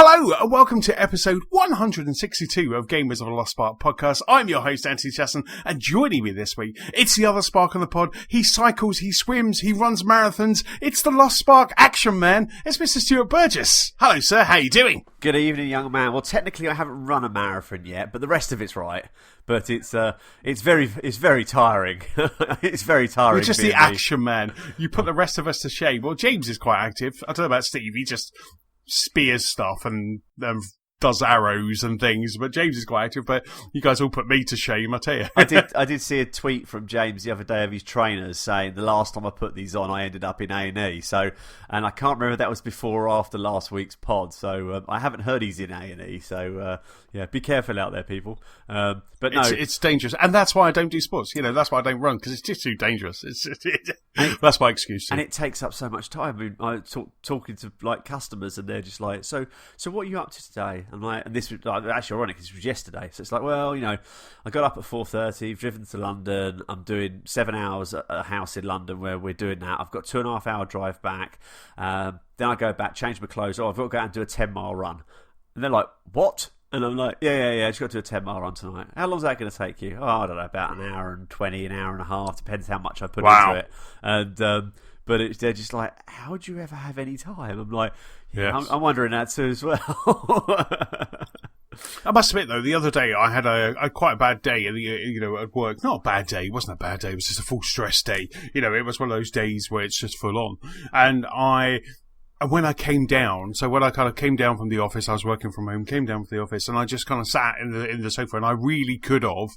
Hello and welcome to episode 162 of Gamers of a Lost Spark podcast. I'm your host, Antony Chasson, and joining me this week, it's the other Spark on the pod. He cycles, he swims, he runs marathons. It's the Lost Spark action man. It's Mr. Stuart Burgess. Hello, sir. How you doing? Good evening, young man. Well, technically, I haven't run a marathon yet, but the rest of it's right. But it's very tiring. It's very tiring. You're just the action man. You put the rest of us to shame. Well, James is quite active. I don't know about Steve. He just spears stuff and does arrows and things, but James is quite active. But you guys all put me to shame, I tell you. I did see a tweet from James the other day of his trainers saying the last time I put these on, I ended up in A&E. So, and I can't remember if that was before or after last week's pod. So I haven't heard he's in A&E. So yeah, be careful out there, people. But no, it's dangerous, and that's why I don't do sports. You know, that's why I don't run, because it's just too dangerous. That's my excuse. And it takes up so much time. I mean, I talking to like customers, and they're just like, so what are you up to today? I'm like, and this was actually ironic, because it was yesterday. So it's like, well, you know, I got up at 4:30, driven to London. I'm doing 7 hours at a house in London where we're doing that. I've got 2.5 hour drive back. Then I go back, change my clothes. I've got to go out and do a 10-mile run. And they're like, what? And I'm like, yeah, just got to do a 10-mile run tonight. How long is that going to take you? Oh, I don't know, about an hour and 20, an hour and a half. Depends how much I put into it. And but they're just like, how do you ever have any time? I'm like, yeah, yes. I'm wondering that too as well. I must admit, though, the other day I had a quite a bad day, at work. Not a bad day. It wasn't a bad day. It was just a full stress day. You know, it was one of those days where it's just full on. And when I came down, so when I kind of came down from the office, I was working from home, came down from the office, and I just kind of sat in the sofa, and I really could have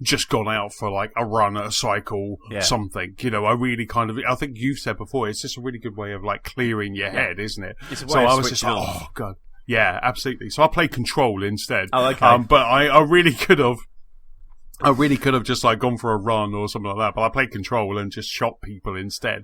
just gone out for like a run, a cycle, something. You know, I think you've said before, it's just a really good way of like clearing your head, isn't it? It's a way of I was just like, off. oh god, yeah, absolutely. So I played Control instead. Oh, okay. But I really could have. Just like gone for a run or something like that, but I played Control and just shot people instead,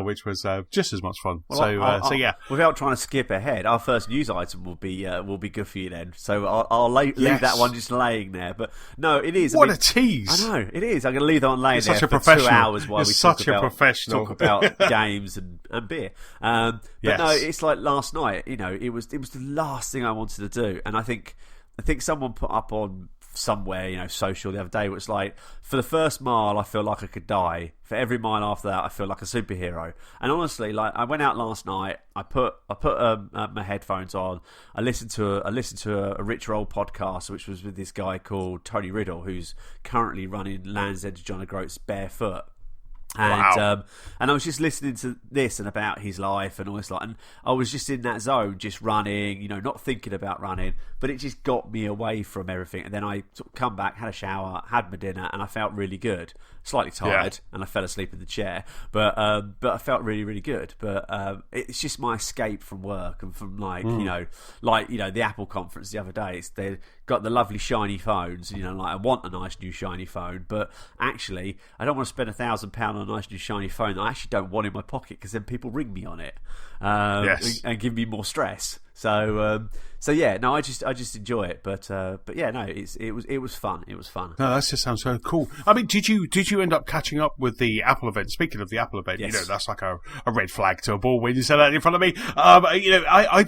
which was just as much fun. Well, so yeah. Without trying to skip ahead, our first news item will be good for you then. So I'll leave that one just laying there. But no, it is. What a tease! I know it is. I'm going to leave that one laying there for 2 hours while we talk about games and beer. But yes. no, it's like last night. You know, it was the last thing I wanted to do, and I think someone put up on somewhere, you know, social the other day, where it's like, for the first mile I feel like I could die, for every mile after that I feel like a superhero. And honestly, like, I went out last night, I put my headphones on, I listened to a Rich Roll podcast, which was with this guy called Tony Riddle, who's currently running Land's End of John O'Groats barefoot. And and I was just listening to this and about his life and all this, like, and I was just in that zone, just running, you know, not thinking about running, but it just got me away from everything. And then I sort of come back, had a shower, had my dinner, and I felt really good. Slightly tired, and I fell asleep in the chair, but I felt really, really good. But it's just my escape from work and from the Apple conference the other day. They got the lovely shiny phones, you know, like, I want a nice new shiny phone, but actually I don't want to spend £1,000 on a nice new shiny phone that I actually don't want in my pocket, because then people ring me on it and give me more stress. So yeah, no, I just enjoy it, but yeah, no, it was fun. It was fun. No, that just sounds so cool. I mean, did you end up catching up with the Apple event? Speaking of the Apple event, yes. You know, that's like a red flag to a ball when you said that in front of me. You know,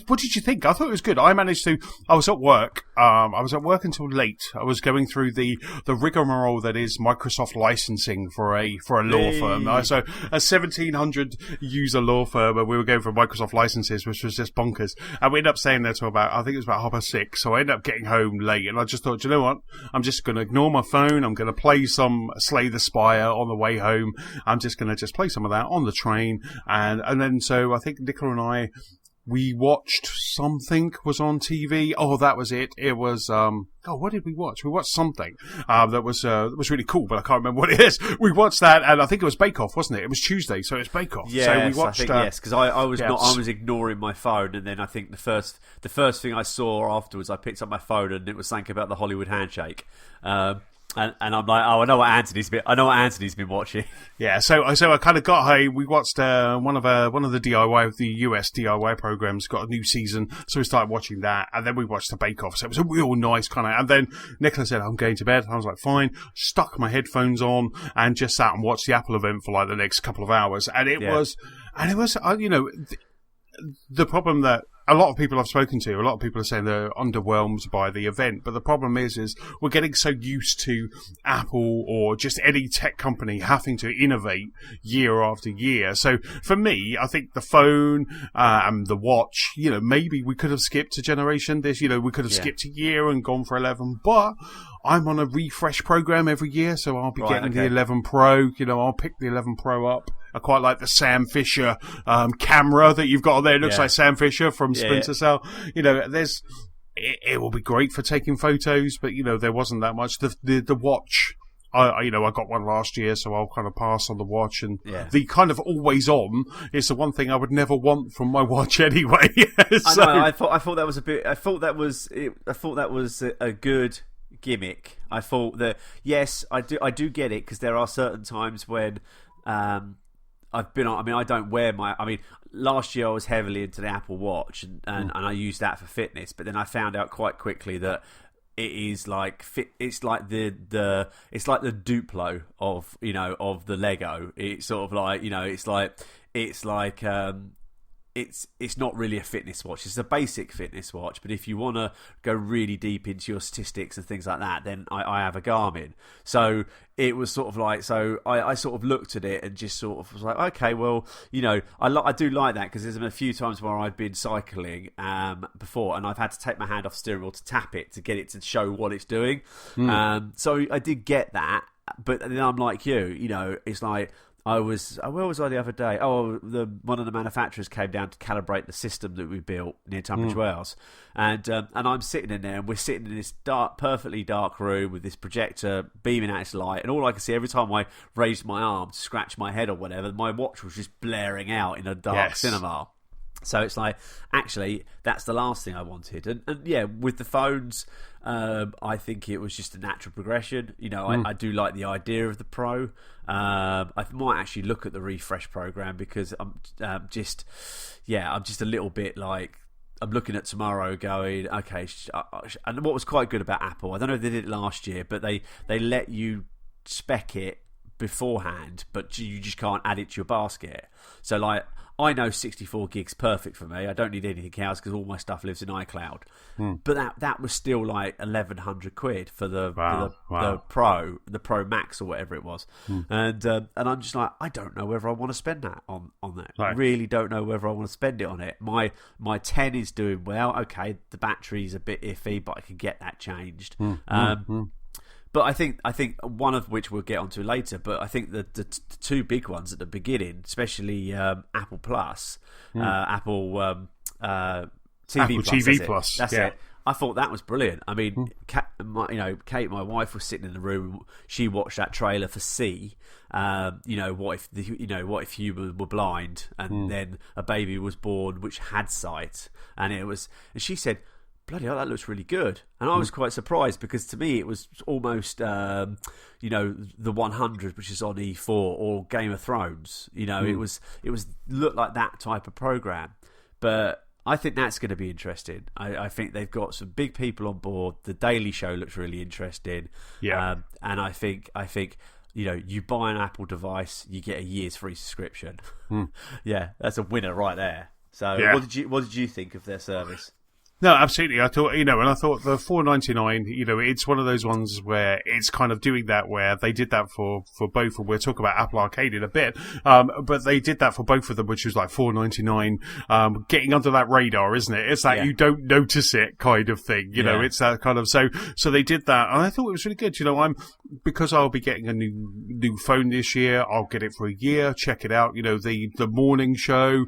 what did you think? I thought it was good. I was at work. I was at work until late. I was going through the rigmarole that is Microsoft licensing for a law firm. So a 1,700 user law firm, and we were going for Microsoft licenses, which was just bonkers. And we ended up staying there till I think it was about 6:30. So I ended up getting home late, and I just thought, you know what? I'm just going to ignore my phone. I'm going to play some Slay the Spire on the way home. I'm just going to play some of that on the train, and then so I think Nicola and I, we watched something was on TV. Oh, that was it. It was what did we watch? We watched something that was really cool, but I can't remember what it is. We watched that, and I think it was Bake Off, wasn't it? It was Tuesday, so it's Bake Off. Yes, so we watched, yes, because I was ignoring my phone, and then I think the first thing I saw afterwards, I picked up my phone, and it was something about the Hollywood handshake. And I'm like, oh, I know what Anthony's been watching. Yeah, so I kind of got home. We watched one of the US DIY programs got a new season, so we started watching that, and then we watched the Bake Off. So it was a real nice kind of. And then Nicola said, "I'm going to bed." I was like, "Fine." Stuck my headphones on and just sat and watched the Apple event for like the next couple of hours, and it was, you know, the problem that a lot of people I've spoken to, a lot of people are saying they're underwhelmed by the event. But the problem is we're getting so used to Apple or just any tech company having to innovate year after year. So for me, I think the phone and the watch, maybe we could have skipped a generation. We could have skipped a year and gone for 11. But I'm on a refresh program every year, so I'll be getting the 11 Pro. I'll pick the 11 Pro up. I quite like the Sam Fisher camera that you've got on there. It looks like Sam Fisher from Splinter Cell. It will be great for taking photos, but there wasn't that much. The watch, I got one last year, so I'll kind of pass on the watch. And the kind of always on is the one thing I would never want from my watch anyway. So, I thought that was a bit. I thought that was a good gimmick. I thought that I do get it, because there are certain times when I've been on. I mean, I don't wear my. I mean, last year I was heavily into the Apple Watch, and I used that for fitness. But then I found out quite quickly that it is like it's like the Duplo of of the Lego. It's sort of like it's not really a fitness watch. It's a basic fitness watch, but if you want to go really deep into your statistics and things like that, then I have a Garmin. So it was sort of like, I sort of looked at it and just sort of was like, okay, well, I do like that, because there's been a few times where I've been cycling before, and I've had to take my hand off the steering wheel to tap it to get it to show what it's doing. So I did get that, but then I'm like you, it's like, where was I the other day? Oh, one of the manufacturers came down to calibrate the system that we built near Tunbridge Wells, and I'm sitting in there, and we're sitting in this perfectly dark room with this projector beaming out its light, and all I could see every time I raised my arm to scratch my head or whatever, my watch was just blaring out in a dark cinema. So it's like, actually, that's the last thing I wanted. And with the phones, I think it was just a natural progression. I do like the idea of the Pro. I might actually look at the refresh program, because I'm just a little bit like, I'm looking at tomorrow going, okay. And what was quite good about Apple, I don't know if they did it last year, but they let you spec it beforehand, but you just can't add it to your basket. So like, I know 64 gigs perfect for me. I don't need anything else, because all my stuff lives in iCloud. But that was still like £1,100 for the Pro Max or whatever it was. And I'm just like, I don't know whether I want to spend that on that. Right. I really don't know whether I want to spend it on it. My 10 is doing well. Okay, the battery's a bit iffy, but I can get that changed. But I think one of which we'll get onto later. But I think the two big ones at the beginning, especially Apple Plus, Apple TV Plus. That's it. I thought that was brilliant. I mean, Kate, my wife, was sitting in the room. She watched that trailer for C. What if humans were blind, and then a baby was born which had sight, and she said, bloody hell, that looks really good. And I was quite surprised, because to me it was almost the 100, which is on E4, or Game of Thrones. It was looked like that type of program. But I think that's going to be interesting. I think they've got some big people on board. The Daily Show looks really interesting. And I think you buy an Apple device, you get a year's free subscription. Yeah, that's a winner right there. So what did you think of their service? No, absolutely. I thought, and I thought the $4.99, it's one of those ones where it's kind of doing that, where they did that for both. And we'll talk about Apple Arcade in a bit. But they did that for both of them, which was like $4.99, getting under that radar, isn't it? It's that you don't notice it kind of thing, it's that kind of, so they did that. And I thought it was really good. Because I'll be getting a new phone this year, I'll get it for a year, check it out. The morning show,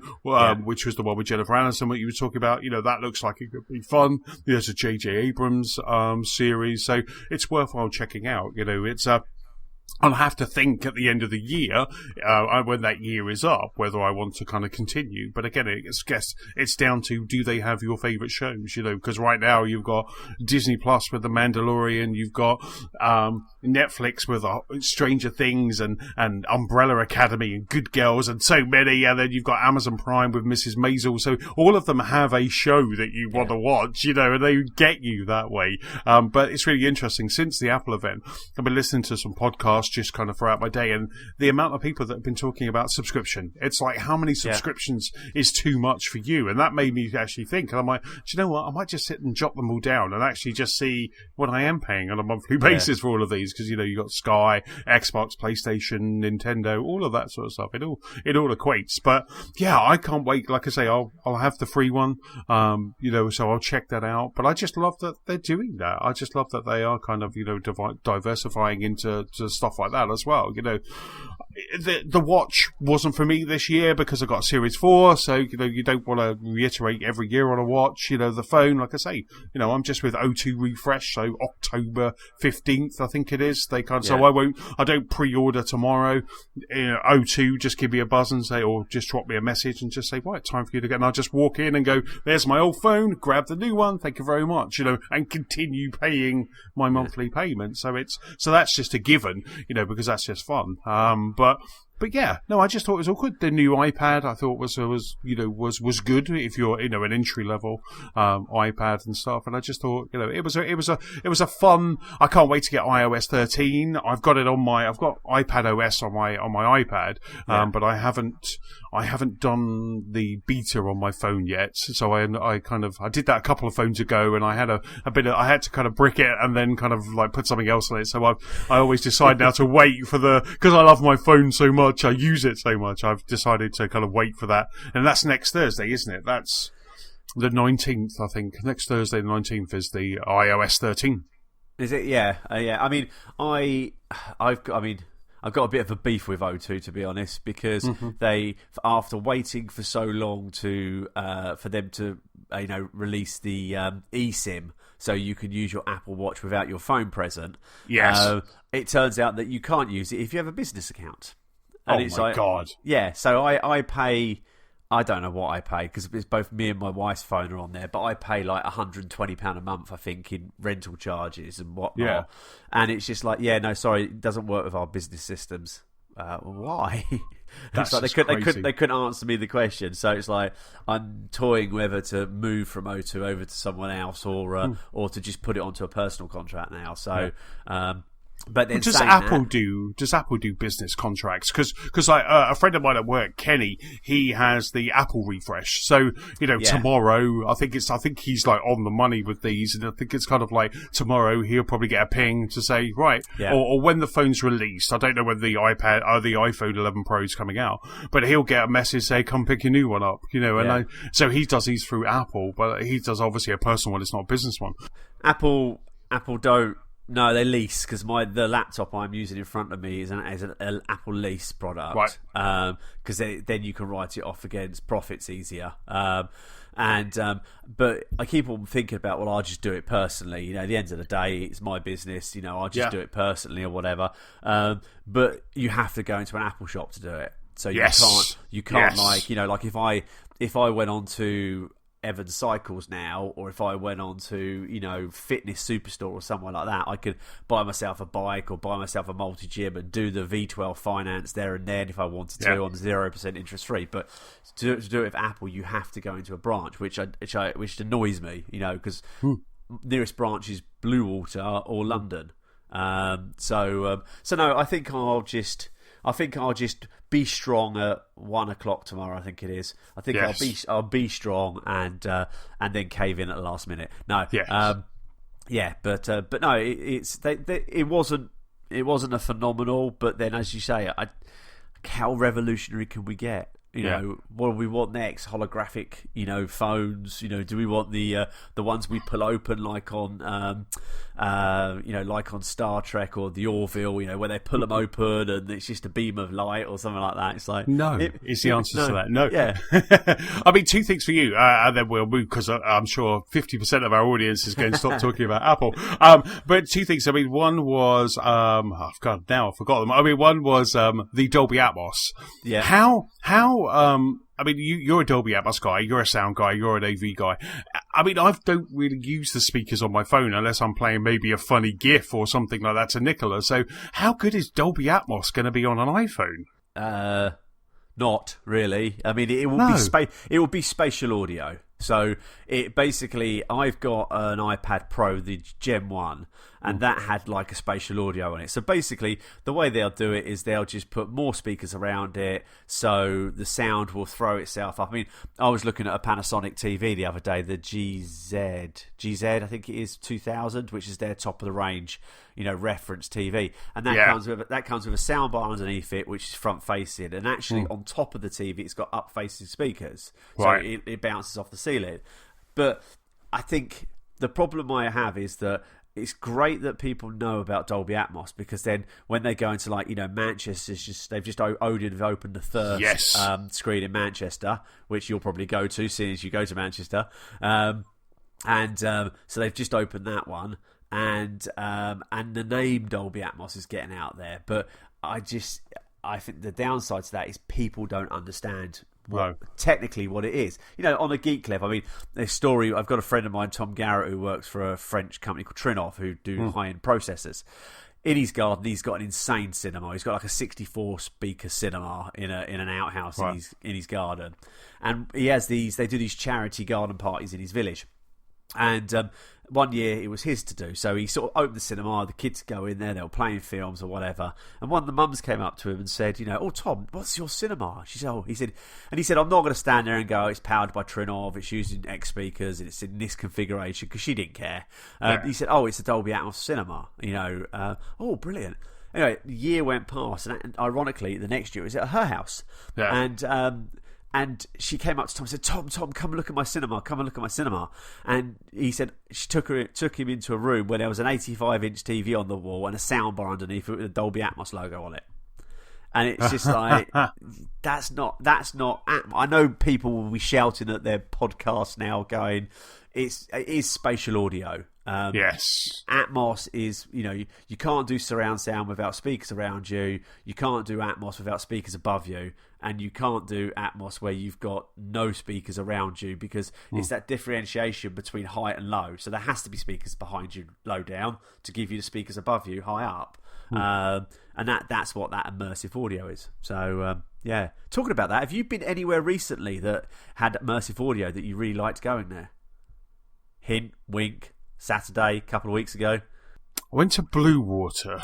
which was the one with Jennifer Aniston, what you were talking about, that looks like it could be fun. There's a J.J. Abrams series, so it's worthwhile checking out. It's I'll have to think at the end of the year, when that year is up, whether I want to kind of continue. But again, it's down to, do they have your favourite shows? Because right now you've got Disney Plus with The Mandalorian, you've got Netflix with Stranger Things and Umbrella Academy and Good Girls and so many, and then you've got Amazon Prime with Mrs. Maisel. So all of them have a show that you want to watch, and they get you that way. But it's really interesting. Since the Apple event, I've been listening to some podcasts podcasts just kind of throughout my day, and the amount of people that have been talking about subscription. It's like, how many subscriptions is too much for you? And that made me actually think, and I'm like, do you know what? I might just sit and jot them all down and actually just see what I am paying on a monthly basis for all of these, because, you know, you got Sky, Xbox, PlayStation, Nintendo, all of that sort of stuff. It all equates. But yeah, I can't wait. Like I say, I'll have the free one, you know, so I'll check that out. But I just love that they're doing that. I just love that they are kind of, you know, diversifying into stuff like that as well. You know, the watch wasn't for me this year because I got a Series 4, so, you know, you don't want to reiterate every year on a watch. You know, the phone, like I say, you know, I'm just with O2 refresh, so October 15th, I think it is. They kind of, so I don't pre-order tomorrow. You know, O2 just give me a buzz and say, or just drop me a message and just say, right, time for you to get, and I'll just walk in and go, there's my old phone, grab the new one, thank you very much, you know, and continue paying my monthly payment. So that's just a given, you know, because that's just fun. But yeah, no, I just thought it was all good. The new iPad, I thought was good if you're, you know, an entry level iPad and stuff. And I just thought, you know, it was a fun. I can't wait to get iOS 13. I've got iPad OS on my iPad, but I haven't done the beta on my phone yet. So I did that a couple of phones ago, and I had I had to kind of brick it and then kind of like put something else on it. So I always decide now to wait for because I love my phone so much. I use it so much. I've decided to kind of wait for that. And that's next Thursday, isn't it? That's the 19th, I think. Next Thursday, the 19th, is the iOS 13. Is it? Yeah. Yeah. I mean, I've got a bit of a beef with O2, to be honest, because they, after waiting for so long for them to, you know, release the eSIM, so you can use your Apple Watch without your phone present. Yes. It turns out that you can't use it if you have a business account. And oh my God! Yeah, so I pay. I don't know what I pay because it's both me and my wife's phone are on there, but I pay like £120 a month, I think, in rental charges and whatnot. Yeah. And it's just like, yeah, no, sorry, it doesn't work with our business systems. Why? That's like they couldn't answer me the question. So it's like I'm toying whether to move from O2 over to someone else or to just put it onto a personal contract now. So. Yeah. But then does Apple do business contracts? Because a friend of mine at work, Kenny, he has the Apple refresh. So, you know, tomorrow, I think he's like on the money with these, and I think it's kind of like tomorrow he'll probably get a ping to say, right, or when the phone's released. I don't know when the iPad or the iPhone 11 Pro is coming out, but he'll get a message say, come pick your new one up, you know. And so he does these through Apple, but he does obviously a personal one. It's not a business one. Apple don't. No, they lease, because the laptop I'm using in front of me is an Apple lease product, right? Because then you can write it off against profits easier. But I keep on thinking about, well, I'll just do it personally. You know, at the end of the day, it's my business. You know, I'll just do it personally or whatever. But you have to go into an Apple shop to do it. So you can't like, you know, like if I went on to Evans Cycles now, or if I went on to, you know, Fitness Superstore or somewhere like that, I could buy myself a bike or buy myself a multi-gym and do the V12 finance there and then if I wanted to on 0% interest free. But to do it with Apple, you have to go into a branch, which annoys me, you know, because nearest branch is Bluewater or London. So no, I think I'll just be strong at 1 o'clock tomorrow. I think it is. I think I'll be strong and then cave in at the last minute. No, but no, it wasn't a phenomenal. But then, as you say, how revolutionary can we get? You know, what do we want next? Holographic, you know, phones. You know, do we want the ones we pull open like on, you know, like on Star Trek or the Orville? You know, where they pull them open and it's just a beam of light or something like that. It's like it's the answer to that. No, yeah. I mean, two things for you, and then we'll move because I'm sure 50% of our audience is going to stop talking about Apple. But two things. I mean, one was I forgot them. I mean, one was the Dolby Atmos. Yeah. How I mean, you're a Dolby Atmos guy, you're a sound guy, you're an AV guy. I mean, I don't really use the speakers on my phone unless I'm playing maybe a funny GIF or something like that to Nicola. So how good is Dolby Atmos going to be on an iPhone? Not really. I mean, it will be spatial audio. So it basically, I've got an iPad Pro, the Gen 1, and that had like a spatial audio on it. So basically, the way they'll do it is they'll just put more speakers around it, so the sound will throw itself up. I mean, I was looking at a Panasonic TV the other day, the GZ, I think it is 2000, which is their top of the range, reference TV, and that comes with a soundbar underneath it, which is front facing, and actually on top of the TV, it's got up facing speakers, so it bounces off the ceiling. But I think the problem I have is that it's great that people know about Dolby Atmos, because then when they go into Manchester, they've just Odin have opened the first screen in Manchester, which you'll probably go to, seeing as you go to Manchester, so they've just opened that one, and the name Dolby Atmos is getting out there. But I think the downside to that is people don't understand technically what it is. On a geek level, I mean, this story, I've got a friend of mine, Tom Garrett, who works for a French company called Trinov, who do high-end processors. In his garden, he's got an insane cinema. He's got like a 64-speaker cinema in an outhouse in his garden. And he has they do these charity garden parties in his village. And one year it was his to do, so he sort of opened the cinema, the kids go in there, they were playing films or whatever, and one of the mums came up to him and said, "Oh, Tom, what's your cinema?" She said, he said, "I'm not going to stand there and go, it's powered by Trinov, it's using X speakers, and it's in this configuration," because she didn't care. He said, "Oh, it's a Dolby Atmos cinema, oh, brilliant." Anyway, the year went past, and ironically, the next year it was at her house, and she came up to Tom and said, Tom, come and look at my cinema. And he said she took him into a room where there was an 85-inch TV on the wall and a soundbar underneath it with a Dolby Atmos logo on it. And it's just like, that's not Atmos. I know people will be shouting at their podcast now going, it is spatial audio. Yes. Atmos is, you can't do surround sound without speakers around you. You can't do Atmos without speakers above you. And you can't do Atmos where you've got no speakers around you, because it's that differentiation between high and low. So there has to be speakers behind you, low down, to give you the speakers above you, high up. And that's what that immersive audio is. So, talking about that, have you been anywhere recently that had immersive audio that you really liked going there? Hint, wink. Saturday, a couple of weeks ago. I went to Blue Water.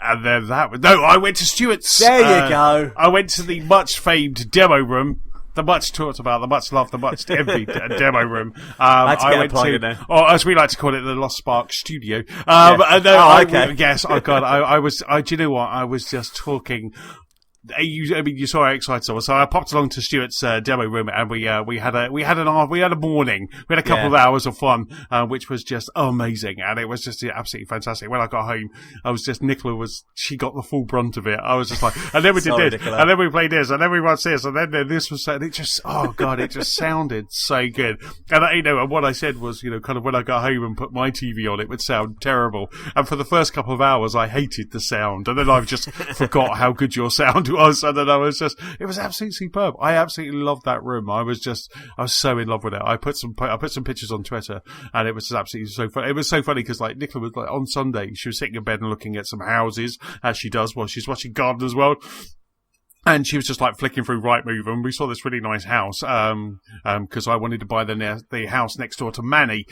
And then I went to Stuart's. There you go. I went to the much famed demo room, the much talked about, the much loved, the much envied demo room. I went to, or as we like to call it, the Lost Spark Studio. Okay. Yes, oh God, I was. Do you know what? I was just talking. You saw how excited I was. So I popped along to Stuart's demo room, and we had a morning. We had a couple of hours of fun, which was just amazing, and it was just absolutely fantastic. When I got home, I was just she got the full brunt of it. I was just like, and then we did this, ridiculous. And then we played this, and then we watched this, and then this was. And it just, oh God, it just sounded so good. And and what I said was, kind of when I got home and put my TV on, it would sound terrible. And for the first couple of hours, I hated the sound, and then I just forgot how good your sound was. And then it was absolutely superb. I absolutely loved that room. I was so in love with it. I put some pictures on Twitter, and it was just absolutely so funny. It was so funny because Nicola was on Sunday, she was sitting in bed and looking at some houses, as she does while she's watching Gardener's World. And she was just flicking through Rightmove, and we saw this really nice house, because I wanted to buy the house next door to Manny,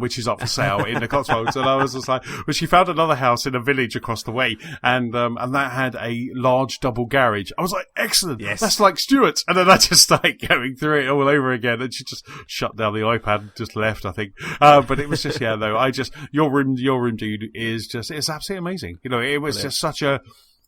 which is up for sale in the Cotswolds. And I was just like, well, she found another house in a village across the way, and that had a large double garage. I was like, excellent. Yes. That's like Stuart's. And then I just started going through it all over again, and she just shut down the iPad and just left, I think. But it was just, your room, dude, it's absolutely amazing. It was just such a,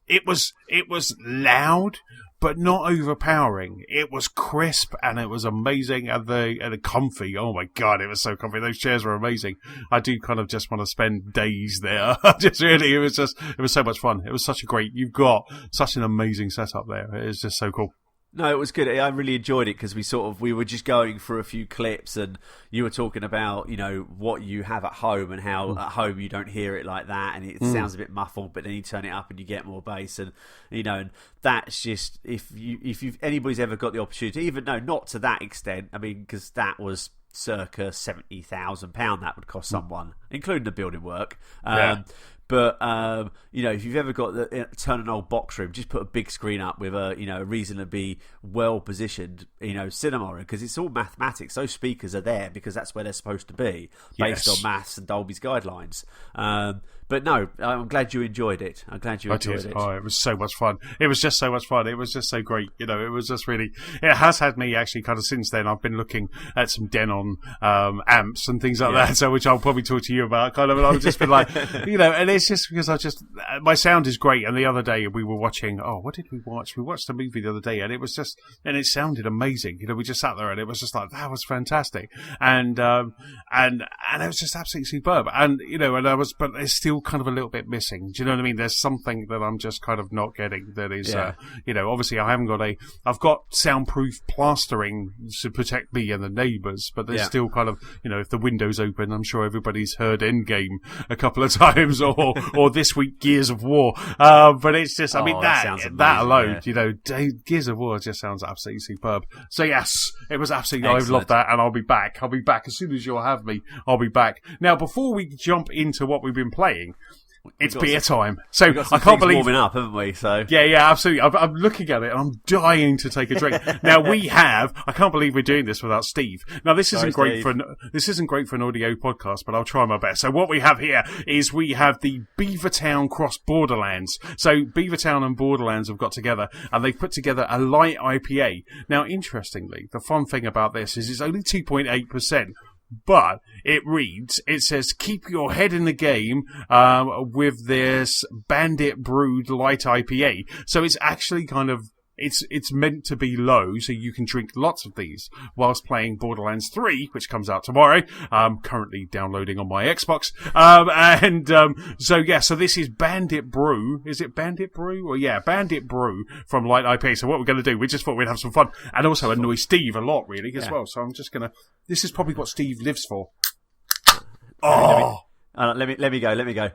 it was loud, but not overpowering. It was crisp, and it was amazing, and the comfy. Oh my God, it was so comfy. Those chairs were amazing. I do kind of just want to spend days there. It was so much fun. It was you've got such an amazing setup there. It is just so cool. No, it was good. I really enjoyed it because we were just going through a few clips, and you were talking about what you have at home and how at home you don't hear it like that, and it sounds a bit muffled, but then you turn it up and you get more bass, and and that's just if anybody's ever got the opportunity, even though not to that extent, I mean, because that was circa £70,000 that would cost someone, including the building work. But if you've ever got turn an old box room, just put a big screen up with a reasonably well positioned cinema, because it's all mathematics. Those speakers are there because that's where they're supposed to be, based on maths and Dolby's guidelines. But no, I'm glad you enjoyed it. I'm glad you enjoyed it. Oh, it was so much fun. It was just so much fun. It was just so great. It was just really. It has had me actually kind of since then. I've been looking at some Denon amps and things like that, so which I'll probably talk to you about. Kind of, and I've just been like, and it's just because my sound is great. And the other day we were watching. Oh, what did we watch? We watched a movie the other day, and it sounded amazing. We just sat there, and it was just like that was fantastic, and it was just absolutely superb. And but it's still kind of a little bit missing. Do you know what I mean? There's something that I'm just kind of not getting. That is, obviously I've got soundproof plastering to protect me and the neighbours, but there's still kind of, if the window's open, I'm sure everybody's heard Endgame a couple of times, or this week Gears of War. But it's just, that alone, Gears of War just sounds absolutely superb. So yes, it was absolutely. I love that, and I'll be back. I'll be back as soon as you'll have me. I'll be back. Now, before we jump into what we've been playing, it's beer time. So I can't believe warming up, haven't we? So yeah, absolutely. I'm looking at it and I'm dying to take a drink. Now I can't believe we're doing this without Steve. Now this isn't great for an audio podcast, but I'll try my best. So what we have here is we have the Beavertown cross Borderlands. So Beavertown and Borderlands have got together and they've put together a light IPA. Now interestingly, the fun thing about this is it's only 2.8%. But it says, keep your head in the game with this Bandit Brew Light IPA. So it's actually kind of, it's meant to be low, so you can drink lots of these whilst playing Borderlands 3, which comes out tomorrow. I'm currently downloading on my Xbox. So this is Bandit Brew. Is it Bandit Brew? Or Bandit Brew from Light IPA. So what we're going to do, we just thought we'd have some fun and also annoy Steve a lot, really, as well. So I'm just going to, this is probably what Steve lives for. Oh! Let me go.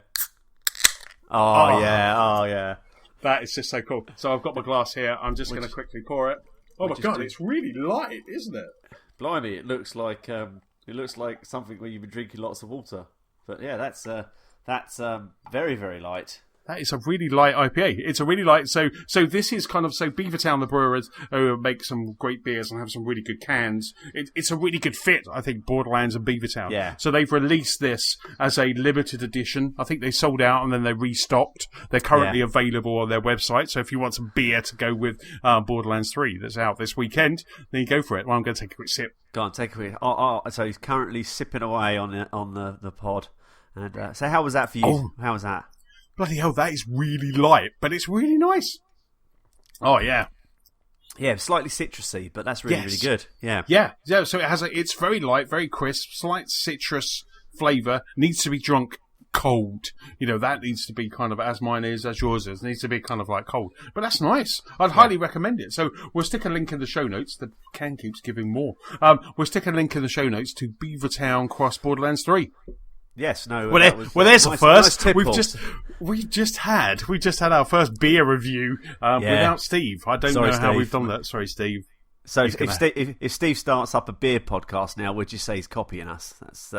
Oh, yeah. That is just so cool. So I've got my glass here. I'm just going to quickly pour it. Oh my god, it's really light, isn't it? Blimey, it looks like something where you've been drinking lots of water. But yeah, that's very, very light. That is a really light IPA. It's a really light. So this is kind of, Beavertown, the brewers, make some great beers and have some really good cans. It's a really good fit, I think, Borderlands and Beavertown. Yeah. So they've released this as a limited edition. I think they sold out and then they restocked. They're currently available on their website. So if you want some beer to go with Borderlands 3 that's out this weekend, then you go for it. Well, I'm going to take a quick sip. Go on, take a quick. So he's currently sipping away on the pod. And so how was that for you? Oh. How was that? Bloody hell, that is really light, but it's really nice. Oh, yeah. Yeah, slightly citrusy, but that's really, really good. Yeah. Yeah, so it's very light, very crisp, slight citrus flavour, needs to be drunk cold. That needs to be kind of, as mine is, as yours is, needs to be kind of like cold. But that's nice. I'd highly recommend it. So we'll stick a link in the show notes. The can keeps giving more. We'll stick a link in the show notes to Beavertown Cross Borderlands 3. Yes, no. There's a first. Nice We've just had our first beer review without Steve. I don't know how we've done that. Sorry, Steve. So if Steve starts up a beer podcast now, would you say he's copying us? That's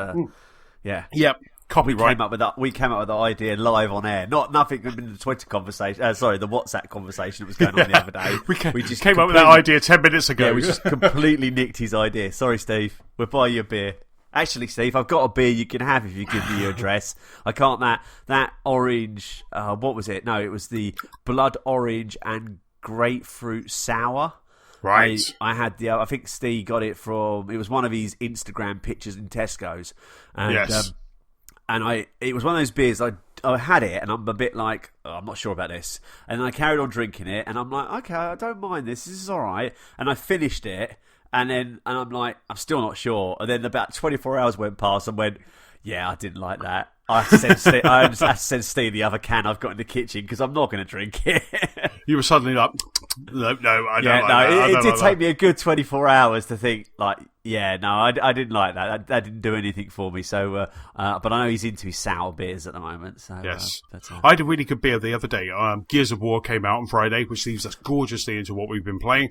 yeah. Yep. Copyright. We came up with the idea live on air. Nothing in the Twitter conversation. The WhatsApp conversation that was going on the other day. we just came up with that idea 10 minutes ago. Yeah, we just completely nicked his idea. Sorry, Steve. We'll buy you a beer. Actually, Steve, I've got a beer you can have if you give me your address. I can't that orange. What was it? No, it was the blood orange and grapefruit sour. Right. I had I think Steve got it from. It was one of his Instagram pictures in Tesco's. And, yes. It was one of those beers. I had it, and I'm a bit like, I'm not sure about this. And then I carried on drinking it, and I'm like, okay, I don't mind this. This is all right. And I finished it. And I'm like, I'm still not sure. And then about 24 hours went past and went, yeah, I didn't like that. I just had to send Steve the other can I've got in the kitchen because I'm not going to drink it. You were suddenly like, no, I don't like that. It did take me a good 24 hours to think, like, yeah, no, I didn't like that. That didn't do anything for me. So, but I know he's into his sour beers at the moment. So, yes. I had a really good beer the other day. Gears of War came out on Friday, which leads us gorgeously into what we've been playing.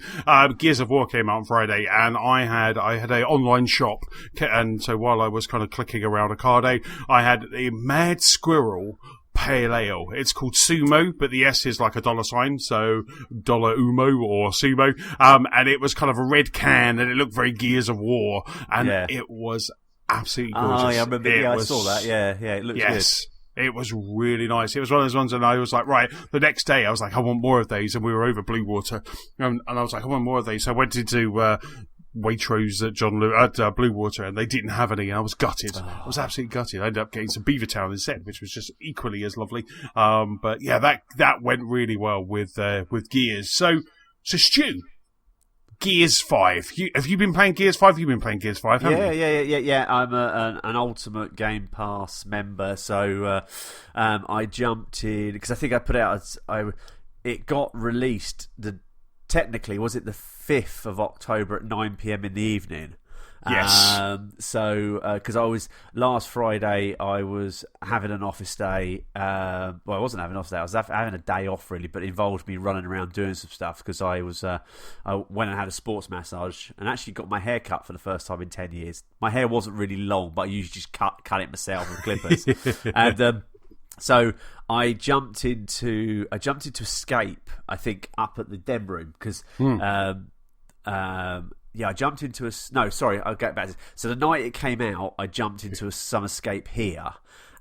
Gears of War came out on Friday, and I had an online shop, and so while I was kind of clicking around Ocado, I had a Mad Squirrel pale ale. It's called Sumo, but the S is like a dollar sign, so Dollar Umo or Sumo. And it was kind of a red can, and it looked very Gears of War, and it was absolutely gorgeous. Oh, yeah, I remember. I saw that. Yeah, it looks good. It was really nice. It was one of those ones, and I was like, right, the next day I was like, I want more of these, and we were over Blue Water, and I was like, I want more of these. So I went into Waitrose at Blue Water, and they didn't have any, and I was gutted. I was absolutely gutted. I ended up getting some Beavertown instead, which was just equally as lovely. But yeah, that went really well with Gears. So Stu, Gears 5. Have you been playing Gears 5? You've been playing Gears 5, haven't you? Yeah. I'm an Ultimate Game Pass member, so I jumped in because I think I put out. It got released. Technically, was it the 5th of October at 9 p.m. in the evening? Yes. Because last Friday, I was having an office day. Well, I wasn't having an office day. I was having a day off, really, but it involved me running around doing some stuff because I went and had a sports massage and actually got my hair cut for the first time in 10 years. My hair wasn't really long, but I usually just cut it myself with clippers. And so I jumped into Escape, I think, up at the Den room because I jumped into I'll get back to this. So the night it came out, I jumped into some Escape here,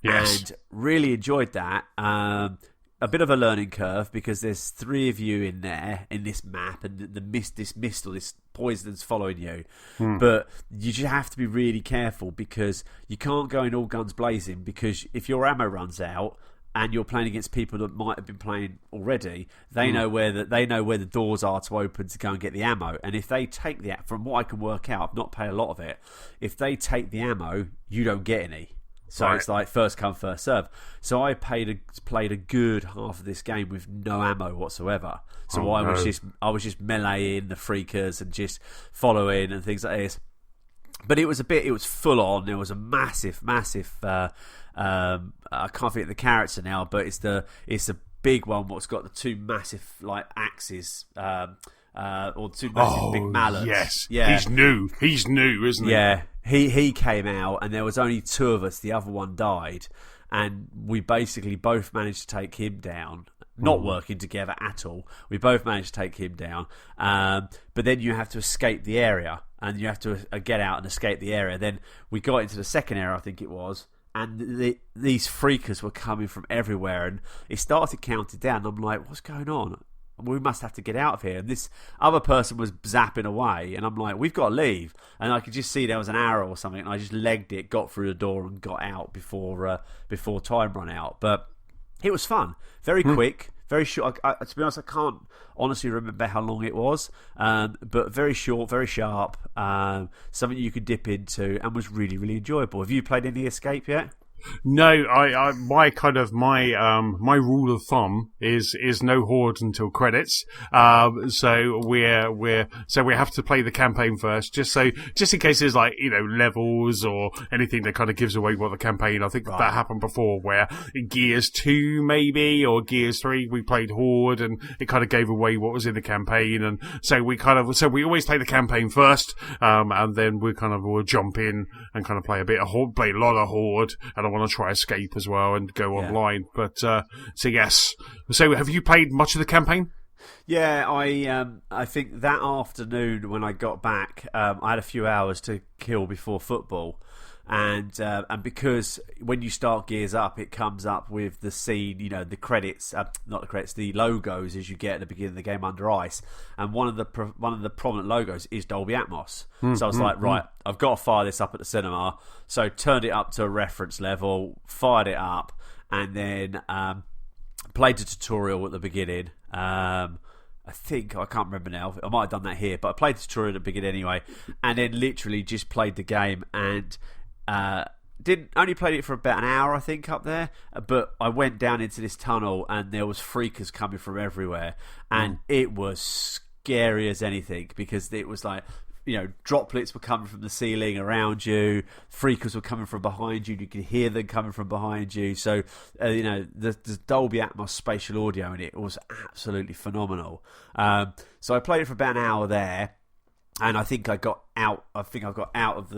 and really enjoyed that. A bit of a learning curve because there's 3 of you in there in this map, and this mist or this poison's following you. But you just have to be really careful because you can't go in all guns blazing, because if your ammo runs out and you're playing against people that might have been playing already, they know where the doors are to open to go and get the ammo. And if they take from what I can work out, I've not played a lot of it. If they take the ammo, you don't get any. So It's like first come, first serve. So I played a good half of this game with no ammo whatsoever. So I was just meleeing the freakers and just following and things like this. But it was full on. There was a massive. I can't think of the character now, but it's the big one what's got the 2 massive like axes. Or 2 massive big mallets. Yes, yeah. He's new, isn't he? Yeah, he came out, and there was only 2 of us. The other one died, and we basically both managed to take him down. Not working together at all. We both managed to take him down. But then you have to escape the area, and you have to get out and escape the area. Then we got into the second area, I think it was, and these freakers were coming from everywhere, and it started counting down. I'm like, what's going on? We must have to get out of here. And this other person was zapping away, and I'm like, we've got to leave. And I could just see there was an arrow or something, and I just legged it, got through the door, and got out before time ran out. But it was fun, very quick, very short. To be honest, I can't honestly remember how long it was, but very short, very sharp. Something you could dip into, and was really, really enjoyable. Have you played any Escape yet? No, my rule of thumb is no horde until credits. So we have to play the campaign first, just in case there's levels or anything that kind of gives away what the campaign. I think that happened before, where in Gears 2 maybe or Gears 3 we played horde, and it kind of gave away what was in the campaign, and so we always play the campaign first, and then we kind of will jump in and kind of play a bit of horde, play a lot of horde, and I want to try Escape as well and go online. But so yes. So have you played much of the campaign? Yeah, I think that afternoon when I got back, I had a few hours to kill before football. And because when you start Gears Up, it comes up with the scene, the credits, not the credits, the logos as you get at the beginning of the game under ice. And one of the prominent logos is Dolby Atmos. So I was like, right, I've got to fire this up at the cinema. So turned it up to a reference level, fired it up, and then played the tutorial at the beginning. I think, I can't remember now, I might have done that here, but I played the tutorial at the beginning anyway, and then literally just played the game, and only played it for about an hour, I think, up there. But I went down into this tunnel, and there was freakers coming from everywhere, and it was scary as anything, because it was like, droplets were coming from the ceiling around you, freakers were coming from behind you, you could hear them coming from behind you. So the Dolby Atmos spatial audio in it was absolutely phenomenal. So I played it for about an hour there. and I think I got out. I think I got out of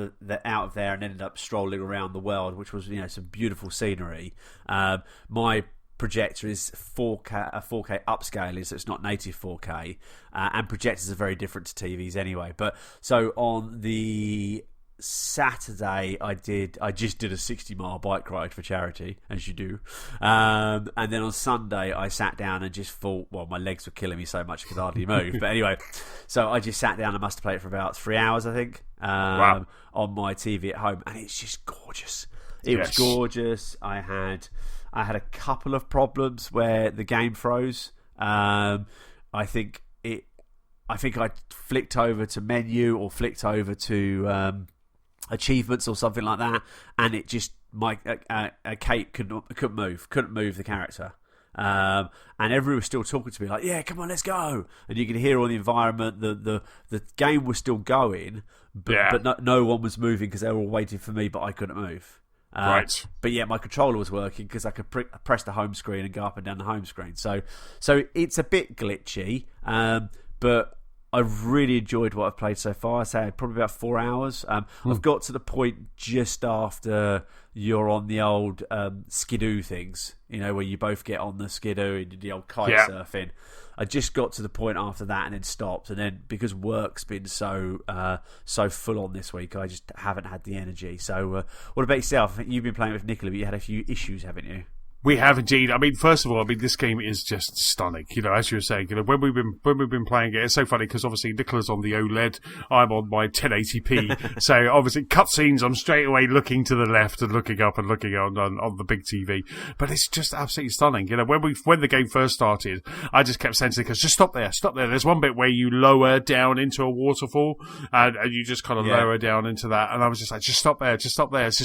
out of there and ended up strolling around the world, which was some beautiful scenery. My projector is 4K, a 4K upscaling, so it's not native 4K, and projectors are very different to TVs anyway. But so on the Saturday, I just did a 60-mile bike ride for charity, as you do, and then on Sunday I sat down and just thought, well, my legs were killing me so much I could hardly move. But anyway, so I just sat down and must have played it for about 3 hours, I think, wow. on my TV at home, and it's just gorgeous. It was gorgeous. I had a couple of problems where the game froze. I think I flicked over to menu or flicked over to achievements or something like that, and it just Kate couldn't move the character, and everyone was still talking to me like, yeah, come on, let's go, and you could hear all the environment. The game was still going, but no one was moving because they were all waiting for me, but I couldn't move. Right, but yeah, my controller was working because I could press the home screen and go up and down the home screen. So it's a bit glitchy, but I've really enjoyed what I've played so far. I say probably about 4 hours. I've got to the point just after you're on the old skidoo things, where you both get on the skidoo and do the old kite surfing. I just got to the point after that and then stopped. And then because work's been so full on this week, I just haven't had the energy. So what about yourself? I think you've been playing with Nicola, but you had a few issues, haven't you? We have indeed. I mean, first of all, this game is just stunning. As you were saying, when we've been playing it, it's so funny because obviously Nicola's on the OLED, I'm on my 1080p. So obviously, cutscenes, I'm straight away looking to the left and looking up and looking on the big TV. But it's just absolutely stunning. When the game first started, I just kept saying to Nicola, just stop there. There's one bit where you lower down into a waterfall and you just kind of lower down into that. And I was just like, just stop there. It's just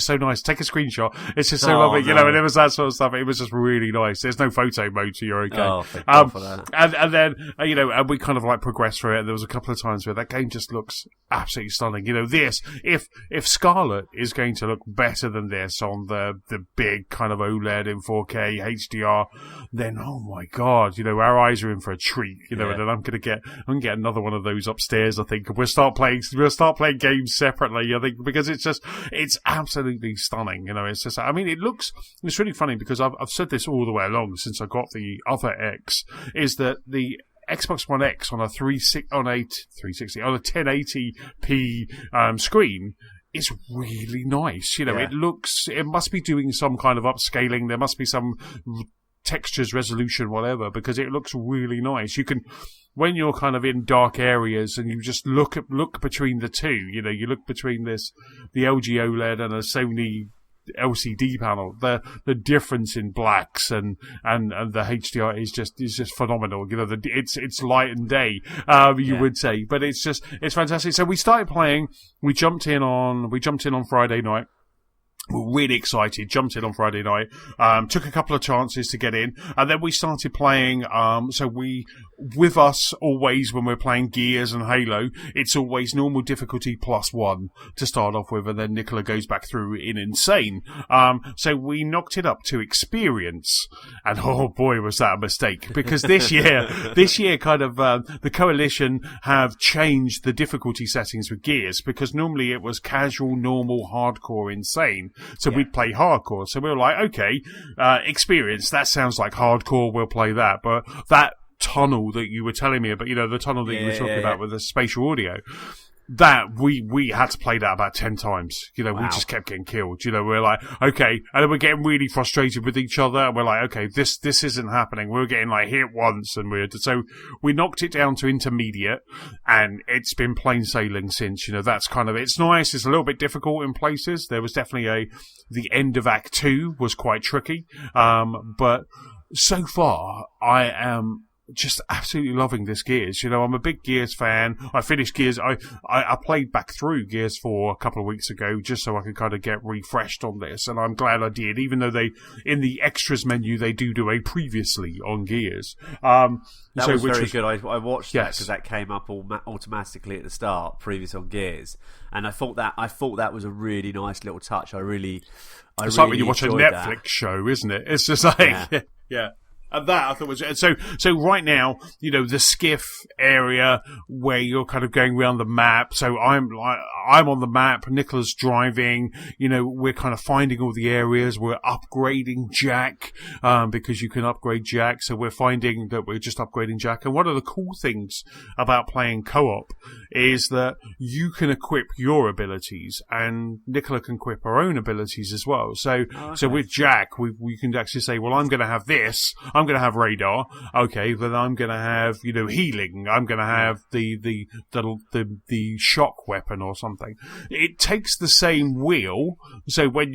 so nice. Take a screenshot. It's just so lovely. And it was that sort of stuff. It was just really nice. There's no photo mode, so you're okay. Oh, thank God for that. And then and we kind of like progressed through it. And there was a couple of times where that game just looks absolutely stunning. This, if Scarlet is going to look better than this on the big kind of OLED in 4K HDR, then oh my God, our eyes are in for a treat. And then I'm gonna get another one of those upstairs. I think we'll start playing games separately. I think because it's absolutely stunning. It's just, it's really funny because I've said this all the way along since I got the other X, is that the Xbox One X on a 1080p screen is really nice. It must be doing some kind of upscaling. There must be some textures, resolution, whatever, because it looks really nice. You can, when you're kind of in dark areas and you just look between the two, you look between the LG OLED and a Sony LCD panel, the difference in blacks and the HDR is just phenomenal. It's light and day, you would say, but it's fantastic. So we started playing. We jumped in on Friday night. We're really excited. Jumped in on Friday night. Took a couple of chances to get in, and then we started playing. With us always when we're playing Gears and Halo, it's always normal difficulty +1 to start off with, and then Nicola goes back through in Insane. So we knocked it up to Experience, and oh boy, was that a mistake! Because this year, kind of the Coalition have changed the difficulty settings with Gears, because normally it was casual, normal, hardcore, Insane. So we'd play hardcore. So we were like, okay, Experience, that sounds like hardcore, we'll play that. But that tunnel that you were telling me about, the tunnel that you were talking about with the spatial audio, that we had to play that about 10 times. We just kept getting killed. We're like, okay, and then we're getting really frustrated with each other, and we're like, okay, this isn't happening. We're getting like hit once, and so we knocked it down to intermediate, and it's been plain sailing since. That's kind of, it's nice. It's a little bit difficult in places. There was definitely the end of Act 2 was quite tricky, but so far I am just absolutely loving this Gears. I'm a big Gears fan. I finished Gears. I played back through Gears 4 a couple of weeks ago just so I could kind of get refreshed on this, and I'm glad I did, even though in the extras menu they do a previously on Gears. That was very good. I watched that because that came up automatically at the start, previous on Gears, and I thought that was a really nice little touch. It's like when you watch a Netflix show, isn't it? It's just like, yeah. And that I thought was so. So right now, the skiff area where you're kind of going around the map. So I'm on the map. Nicola's driving. We're kind of finding all the areas. We're upgrading Jack because you can upgrade Jack. So we're finding that we're just upgrading Jack. And one of the cool things about playing co-op is that you can equip your abilities, and Nicola can equip her own abilities as well. So so with Jack, we can actually say, well, I'm going to have this. I'm going to have radar. Okay, then I'm going to have healing. I'm going to have the shock weapon or something. It takes the same wheel. So when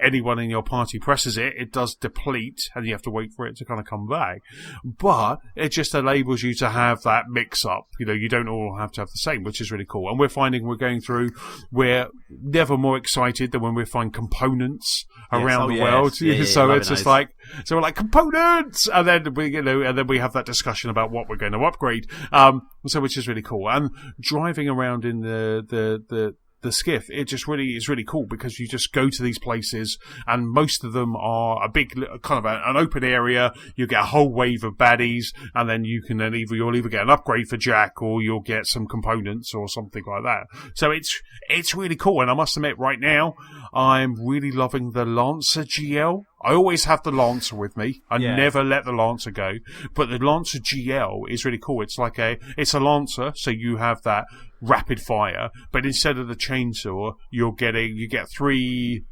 anyone in your party presses it, it does deplete, and you have to wait for it to kind of come back. But it just enables you to have that mix up. You don't all have to have the same, which is really cool. And we're finding we're never more excited than when we find components around the world. So it's just like, so we're like, components, and then we have that discussion about what we're going to upgrade. So which is really cool. And driving around in the skiff, it just really is really cool because you just go to these places, and most of them are a big kind of an open area. You get a whole wave of baddies, and then you'll either get an upgrade for Jack, or you'll get some components or something like that. So it's really cool. And I must admit, right now I'm really loving the Lancer GL. I always have the Lancer with me. I never let the Lancer go. But the Lancer GL is really cool. It's a Lancer, so you have that rapid fire, but instead of the chainsaw, you get 3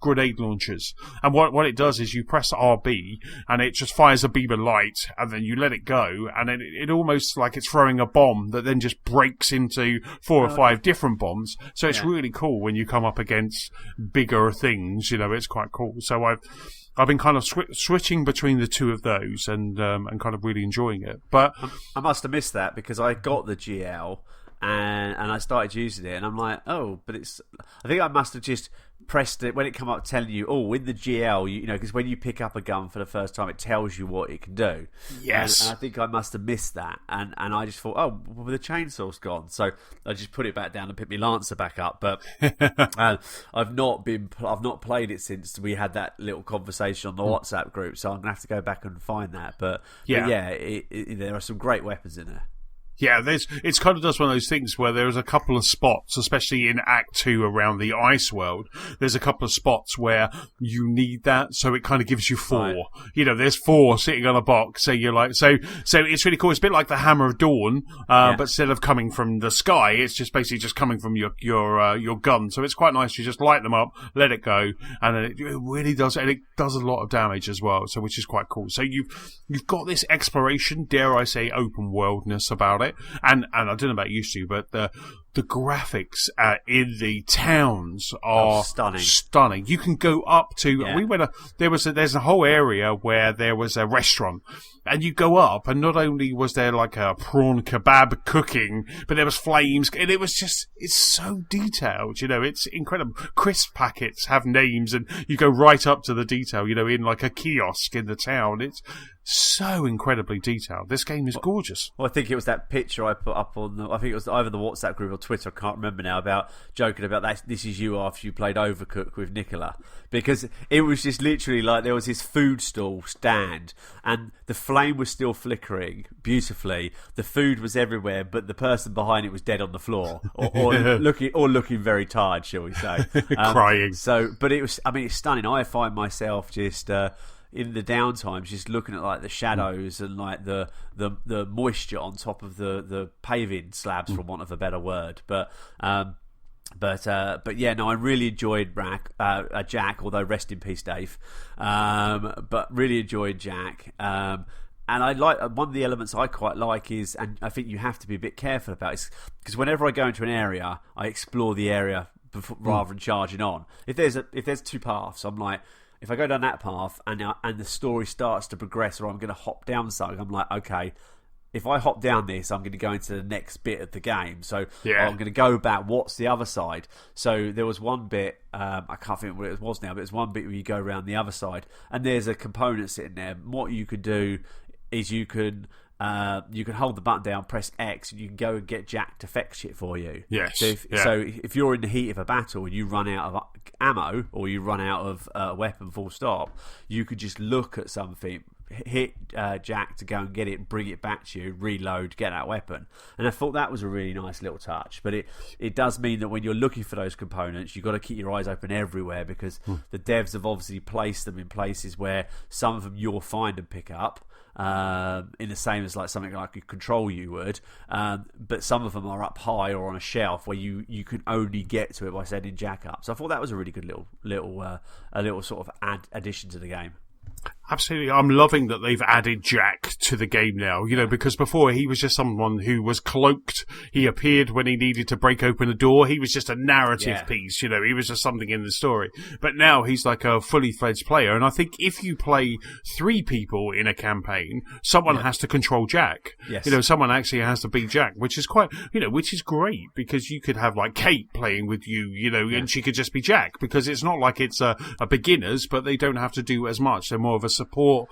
grenade launchers. And what it does is you press RB, and it just fires a beam of light, and then you let it go, and then it almost like it's throwing a bomb that then just breaks into 4 or 5 different bombs. So it's really cool when you come up against bigger things. It's quite cool. So I've been kind of switching between the two of those, and kind of really enjoying it. But I must have missed that because I got the GL and I started using it, and I'm like, oh, but I think I must have just pressed it when it come up telling you, oh, in the GL, because when you pick up a gun for the first time, it tells you what it can do. Yes. And I think I must have missed that, and I just thought, oh, well, the chainsaw's gone, so I just put it back down and picked my Lancer back up. But I've not played it since we had that little conversation on the WhatsApp group, so I'm gonna have to go back and find that. But there are some great weapons in there. Yeah, it's kind of does one of those things where there's a couple of spots, especially in Act 2 around the ice world, there's a couple of spots where you need that, so it kind of gives you 4. Right. There's 4 sitting on a box, so you're like, so it's really cool. It's a bit like the Hammer of Dawn, but instead of coming from the sky, it's just basically just coming from your gun. So it's quite nice. You just light them up, let it go, and then it really does, and it does a lot of damage as well, so which is quite cool. So you've got this exploration, dare I say, open worldness about it. And I don't know about you, Stu, but the graphics in the towns are stunning. You can go up to there's a whole area where there was a restaurant, and you go up, and not only was there like a prawn kebab cooking, but there was flames, and it's so detailed. It's incredible. Crisp packets have names, and you go right up to the detail. In like a kiosk in the town. It's so incredibly detailed. This game is gorgeous. Well, I think it was that picture I put up on I think it was either the WhatsApp group or Twitter, I can't remember now, about joking about that. This is you after you played Overcooked with Nicola, because it was just literally like there was this food stall stand, and the flame was still flickering beautifully. The food was everywhere, but the person behind it was dead on the floor, or looking very tired, shall we say, crying. So, but it's stunning. I find myself just in the downtimes just looking at like the shadows and like the moisture on top of the paving slabs, for want of a better word. But yeah, no, I really enjoyed Jack, although rest in peace, Dave. But really enjoyed Jack. And I like one of the elements I quite like is, and I think you have to be a bit careful about, is because whenever I go into an area, I explore the area rather than charging on. If there's 2 paths, I'm like, if I go down that path and the story starts to progress, or I'm going to hop down something, I'm like, okay, if I hop down this, I'm going to go into the next bit of the game. So I'm going to go back. What's the other side? So there was one bit, I can't think what it was now, but it's one bit where you go around the other side, and there's a component sitting there. And what you could do is you can hold the button down, press X, and you can go and get Jack to fetch it for you. Yes. So if you're in the heat of a battle and you run out of ammo, or you run out of a weapon full stop, you could just look at something, hit Jack to go and get it, bring it back to you, reload, get that weapon. And I thought that was a really nice little touch. But it does mean that when you're looking for those components, you've got to keep your eyes open everywhere, because the devs have obviously placed them in places where some of them you'll find and pick up, in the same as like something like a control you would, but some of them are up high or on a shelf where you can only get to it by sending Jack up. So I thought that was a really good little sort of addition to the game. Absolutely. I'm loving that they've added Jack to the game now, because before he was just someone who was cloaked. He appeared when he needed to break open a door. He was just a narrative piece, he was just something in the story. But now he's like a fully fledged player. And I think if you play 3 people in a campaign, someone has to control Jack. Yes. Someone actually has to be Jack, which is quite, which is great, because you could have like Kate playing with you, and she could just be Jack, because it's not like it's a beginners, but they don't have to do as much. They're more of a support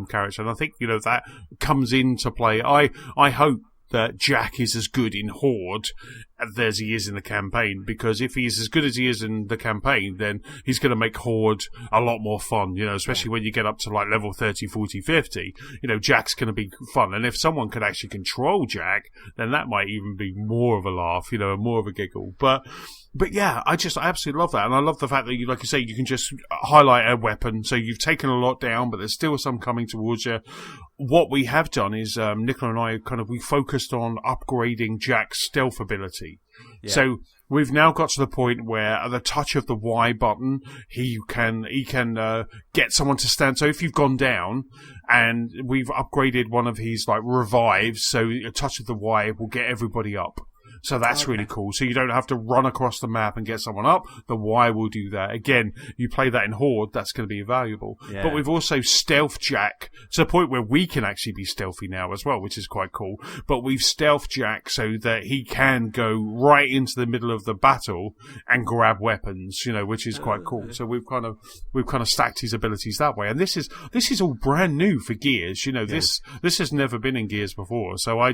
character, and I think that comes into play. I hope that Jack is as good in Horde as he is in the campaign, because if he's as good as he is in the campaign, then he's going to make Horde a lot more fun, especially when you get up to like level 30, 40, 50, Jack's going to be fun. And if someone could actually control Jack, then that might even be more of a laugh, more of a giggle. But yeah, I absolutely love that. And I love the fact that you, like you say, you can just highlight a weapon. So you've taken a lot down, but there's still some coming towards you. What we have done is, Nicola and I we focused on upgrading Jack's stealth ability. Yeah. So we've now got to the point where at the touch of the Y button, he can get someone to stand. So if you've gone down, and we've upgraded one of his like revives, so a touch of the Y will get everybody up. So that's really cool. So you don't have to run across the map and get someone up. The Y will do that. Again, you play that in Horde, that's going to be valuable. Yeah. But we've also stealth Jack to the point where we can actually be stealthy now as well, which is quite cool. But we've stealth Jack so that he can go right into the middle of the battle and grab weapons, which is quite cool. So we've kind of stacked his abilities that way. And this is all brand new for Gears. This has never been in Gears before. So I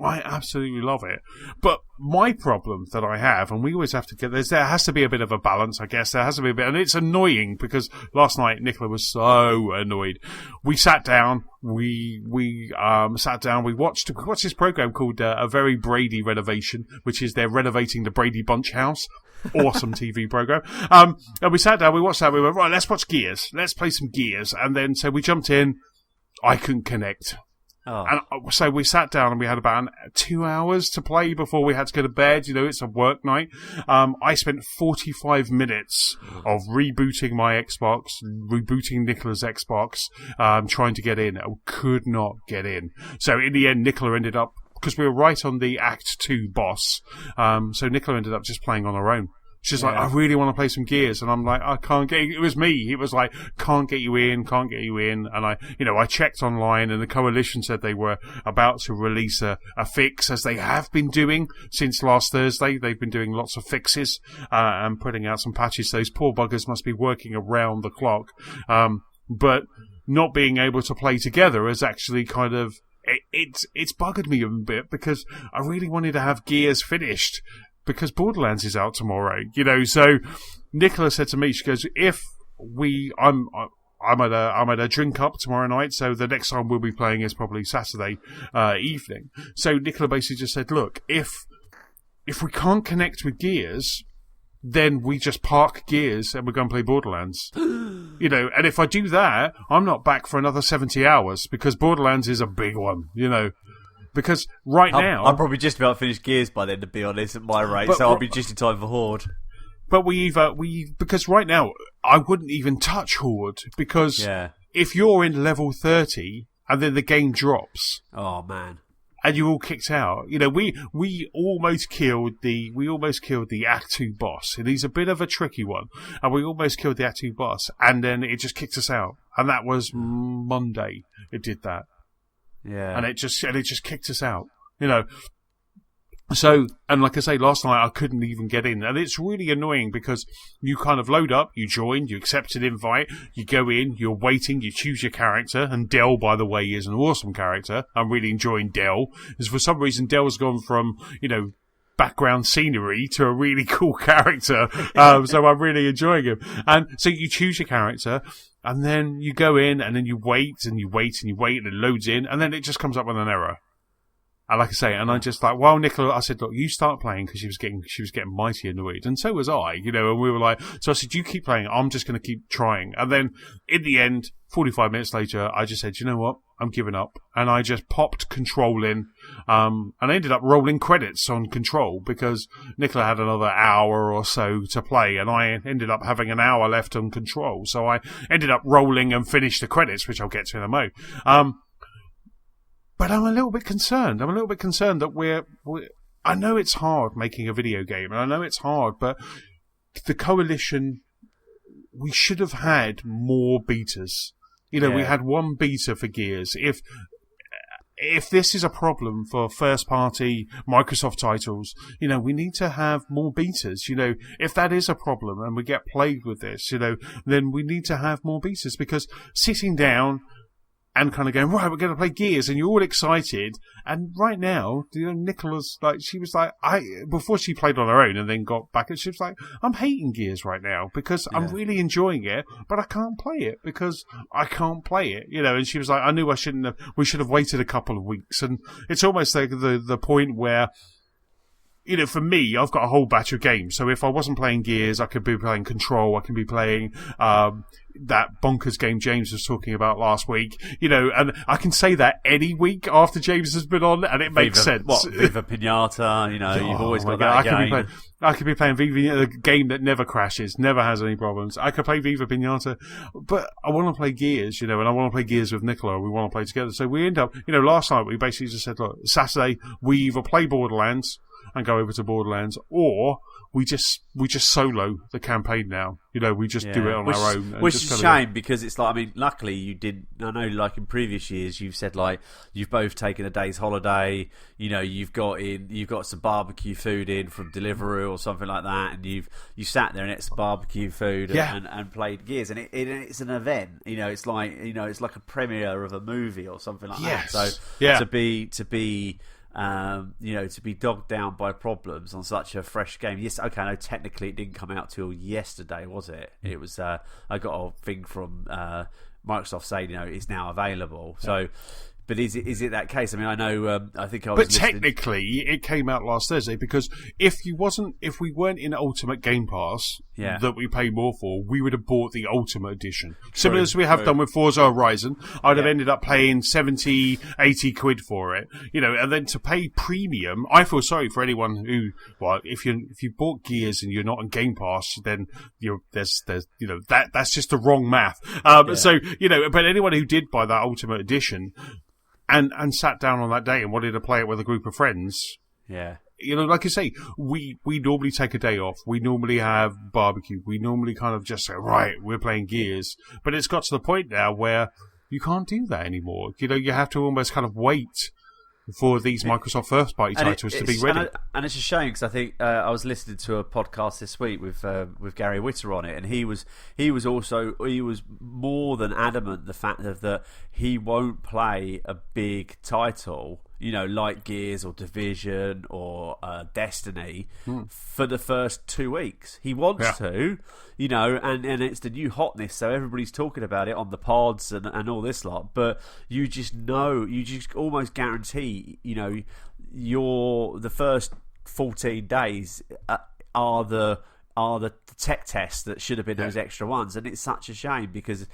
absolutely love it. But my problem that I have, and we always have to there has to be a bit of a balance, I guess. There has to be a bit, and it's annoying because last night Nicola was so annoyed. We sat down, we watched this program called A Very Brady Renovation, which is they're renovating the Brady Bunch house. Awesome TV program. And we sat down, we watched that, we went, right, let's watch Gears. Let's play some Gears. And then, so we jumped in. I couldn't connect. Oh. And so we sat down and we had about 2 hours to play before we had to go to bed. It's a work night. I spent 45 minutes of rebooting my Xbox, rebooting Nicola's Xbox, trying to get in. I could not get in. So in the end, Nicola ended up, because we were right on the Act 2 boss, so Nicola ended up just playing on her own. She's like, I really want to play some Gears. And I'm like, I can't get you. It was me. It was like, can't get you in. And I checked online, and the Coalition said they were about to release a fix, as they have been doing since last Thursday. They've been doing lots of fixes, and putting out some patches. Those poor buggers must be working around the clock. But not being able to play together is actually kind of, it's buggered me a bit, because I really wanted to have Gears finished, because Borderlands is out tomorrow, So Nicola said to me, she goes, I'm at a drink up tomorrow night, so the next time we'll be playing is probably Saturday evening. So Nicola basically just said, look, if we can't connect with Gears, then we just park Gears and we're going to play Borderlands. And if I do that, I'm not back for another 70 hours, because Borderlands is a big one, Because now... I'm probably just about finished Gears by then, to be honest, at my rate, so I'll be just in time for Horde. But because right now, I wouldn't even touch Horde, because if you're in level 30, and then the game drops... Oh, man. And you're all kicked out. We almost killed the Act 2 boss, and he's a bit of a tricky one. And we almost killed the Act 2 boss, and then it just kicked us out. And that was Monday, it did that. Yeah. And it just kicked us out, So, and like I say, last night I couldn't even get in. And it's really annoying, because you kind of load up, you join, you accept an invite, you go in, you're waiting, you choose your character. And Dell, by the way, is an awesome character. I'm really enjoying Dell. Because for some reason, Dell's gone from, background scenery to a really cool character. So I'm really enjoying him. And so you choose your character. and then you go in, and then you wait, and you wait, and you wait, and it loads in, and then it just comes up with an error. And like I say, and I just like, well, Nicola, I said, look, you start playing, because she was getting mighty annoyed, and so was I, and we were like, so I said, you keep playing, I'm just going to keep trying. And then in the end, 45 minutes later, I just said, you know what, I'm giving up, and I just popped Control in, and I ended up rolling credits on Control, because Nicola had another hour or so to play, and I ended up having an hour left on Control, so I ended up rolling and finished the credits, which I'll get to in a moment. But I'm a little bit concerned. That I know it's hard making a video game, and I know it's hard, but the Coalition, we should have had more betas. We had one beta for Gears. If this is a problem for first-party Microsoft titles, we need to have more betas. If that is a problem and we get plagued with this, then we need to have more betas, because sitting down and kind of going, right, we're going to play Gears, and you're all excited. And right now, Nicola's like, she was like, before she played on her own and then got back, and she was like, I'm hating Gears right now because I'm really enjoying it, but I can't play it because I can't play it, And she was like, I knew we should have waited a couple of weeks. And it's almost like the point where, for me, I've got a whole batch of games. So if I wasn't playing Gears, I could be playing Control. I can be playing that bonkers game James was talking about last week. And I can say that any week after James has been on, and it makes sense. Viva Pinata, you've always got that game. I could be playing Viva, a game that never crashes, never has any problems. I could play Viva Pinata, but I want to play Gears, and I want to play Gears with Nicola. We want to play together. So we end up, last night we basically just said, look, Saturday we either play Borderlands and go over to Borderlands, or we just solo the campaign now. We just do it on our own. Which is a shame, because it's like, luckily you did. I know, like in previous years, you've said like you've both taken a day's holiday. You've got some barbecue food in from Deliveroo or something like that, and you sat there and ate some barbecue food and played Gears, and it's an event. It's like a premiere of a movie or something like that. So to be to be dogged down by problems on such a fresh game. Yes, okay, I know technically it didn't come out till yesterday, was it? It was. I got a thing from Microsoft saying, it's now available. So, but is it that case? I know. I think I was. But technically, it came out last Thursday, because if we weren't in Ultimate Game Pass that we pay more for, we would have bought the Ultimate Edition. Similar as we have done with Forza Horizon, I'd have ended up paying 70, 80 quid for it. And then to pay premium, I feel sorry for anyone who, if you bought Gears and you're not on Game Pass, then that's just the wrong math. So but anyone who did buy that Ultimate Edition and sat down on that day and wanted to play it with a group of friends. Yeah. Like you say, we normally take a day off. We normally have barbecue. We normally kind of just say, right, we're playing Gears. But it's got to the point now where you can't do that anymore. You have to almost kind of wait for these Microsoft first-party titles to be ready. And it's a shame, because I think I was listening to a podcast this week with Gary Witter on it, and he was more than adamant the fact that he won't play a big title, like Gears or Division or Destiny for the first 2 weeks. He wants to, and it's the new hotness, so everybody's talking about it on the pods and all this lot. But you just almost guarantee, the first 14 days are the tech tests that should have been those extra ones, and it's such a shame, because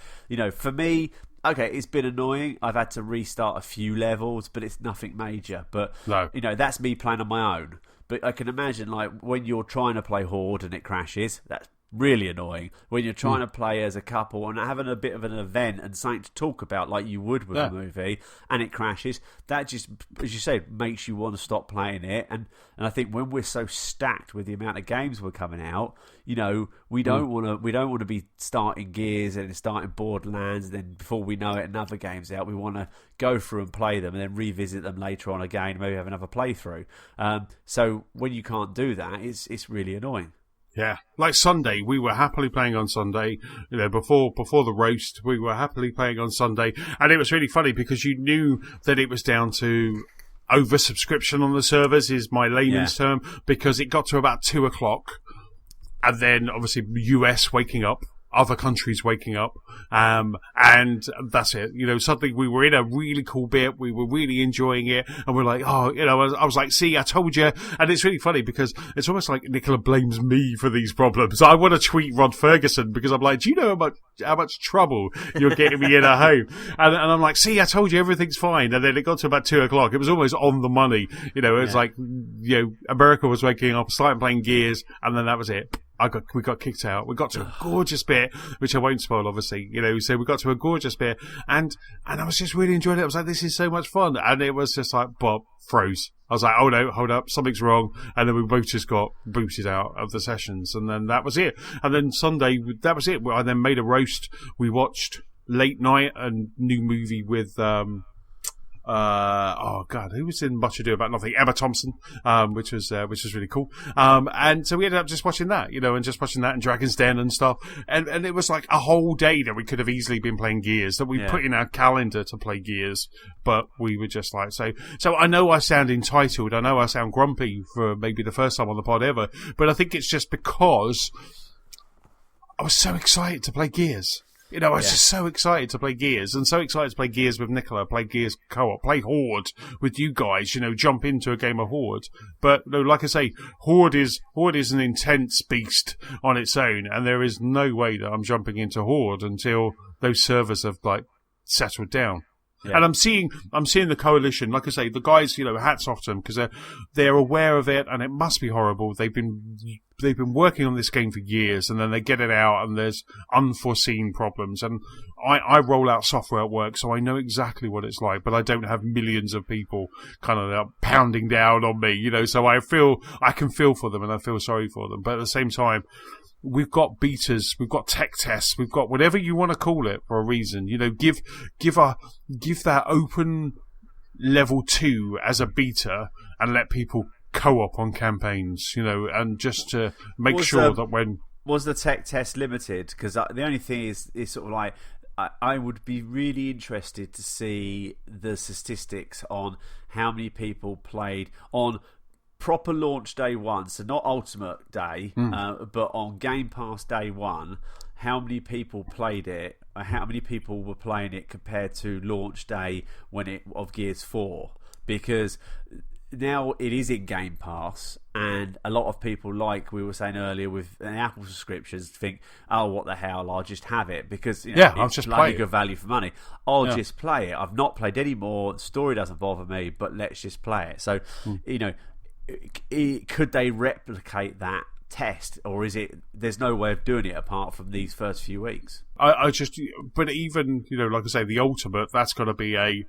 for me, okay, it's been annoying. I've had to restart a few levels, but it's nothing major. But that's me playing on my own. But I can imagine, like, when you're trying to play Horde and it crashes, that's really annoying. When you're trying to play as a couple and having a bit of an event and something to talk about like you would with a movie, and it crashes, that just, as you said, makes you want to stop playing it. And I think when we're so stacked with the amount of games we're coming out, we don't want to be starting Gears and starting Borderlands, and then before we know it, another game's out. We want to go through and play them and then revisit them later on again, maybe have another playthrough. So when you can't do that, it's really annoying. Yeah, like Sunday, we were happily playing on Sunday. Before the roast, we were happily playing on Sunday, and it was really funny because you knew that it was down to oversubscription on the servers, is my layman's term, because it got to about 2:00, and then obviously US waking up. other countries waking up, and that's it. Suddenly we were in a really cool bit. We were really enjoying it, and we're like, I was like, see, I told you. And it's really funny because it's almost like Nicola blames me for these problems. I want to tweet Rod Ferguson because I'm like, do you know how much trouble you're getting me in at home? And I'm like, see, I told you everything's fine. And then it got to about 2:00. It was almost on the money. It was like, America was waking up, starting playing Gears, and then that was it. We got kicked out. We got to a gorgeous bit, which I won't spoil, obviously. So we got to a gorgeous bit, and I was just really enjoying it. I was like, this is so much fun, and it was just like Bob froze. I was like, oh no, hold up, something's wrong, and then we both just got booted out of the sessions, and then that was it. And then Sunday, that was it. I then made a roast. We watched late night a new movie with who was in Much Ado About Nothing? Emma Thompson, which was really cool. And so we ended up just watching that, and Dragon's Den and stuff. And it was like a whole day that we could have easily been playing Gears, that we put in our calendar to play Gears, but we were just like, so I know I sound entitled, I know I sound grumpy for maybe the first time on the pod ever, but I think it's just because I was so excited to play Gears. I was just so excited to play Gears, and so excited to play Gears with Nicola, play Gears co-op, play Horde with you guys, jump into a game of Horde. But no, like I say, Horde is an intense beast on its own, and there is no way that I'm jumping into Horde until those servers have settled down. Yeah. And I'm seeing the coalition. Like I say, the guys, hats off to them because they're aware of it, and it must be horrible. They've been working on this game for years, and then they get it out, and there's unforeseen problems. And I roll out software at work, so I know exactly what it's like. But I don't have millions of people kind of pounding down on me, So I can feel for them, and I feel sorry for them. But at the same time, we've got betas, we've got tech tests, we've got whatever you want to call it for a reason. Give that open level 2 as a beta and let people co-op on campaigns, and just to make sure that when... Was the tech test limited? Because the only thing is sort of like, I would be really interested to see the statistics on how many people played on proper launch day 1, so not ultimate day, but on Game Pass day 1, how many people played it, or how many people were playing it compared to launch day of Gears 4, because now it is in Game Pass, and a lot of people, like we were saying earlier with Apple subscriptions, think, oh, what the hell, I'll just have it because I'll it's just bloody play good value for money. I'll just play it. I've not played any more. The story doesn't bother me, but let's just play it. So, could they replicate that test, or is it there's no way of doing it apart from ththese first few weeks? But even like I say, the ultimate, that's got to be a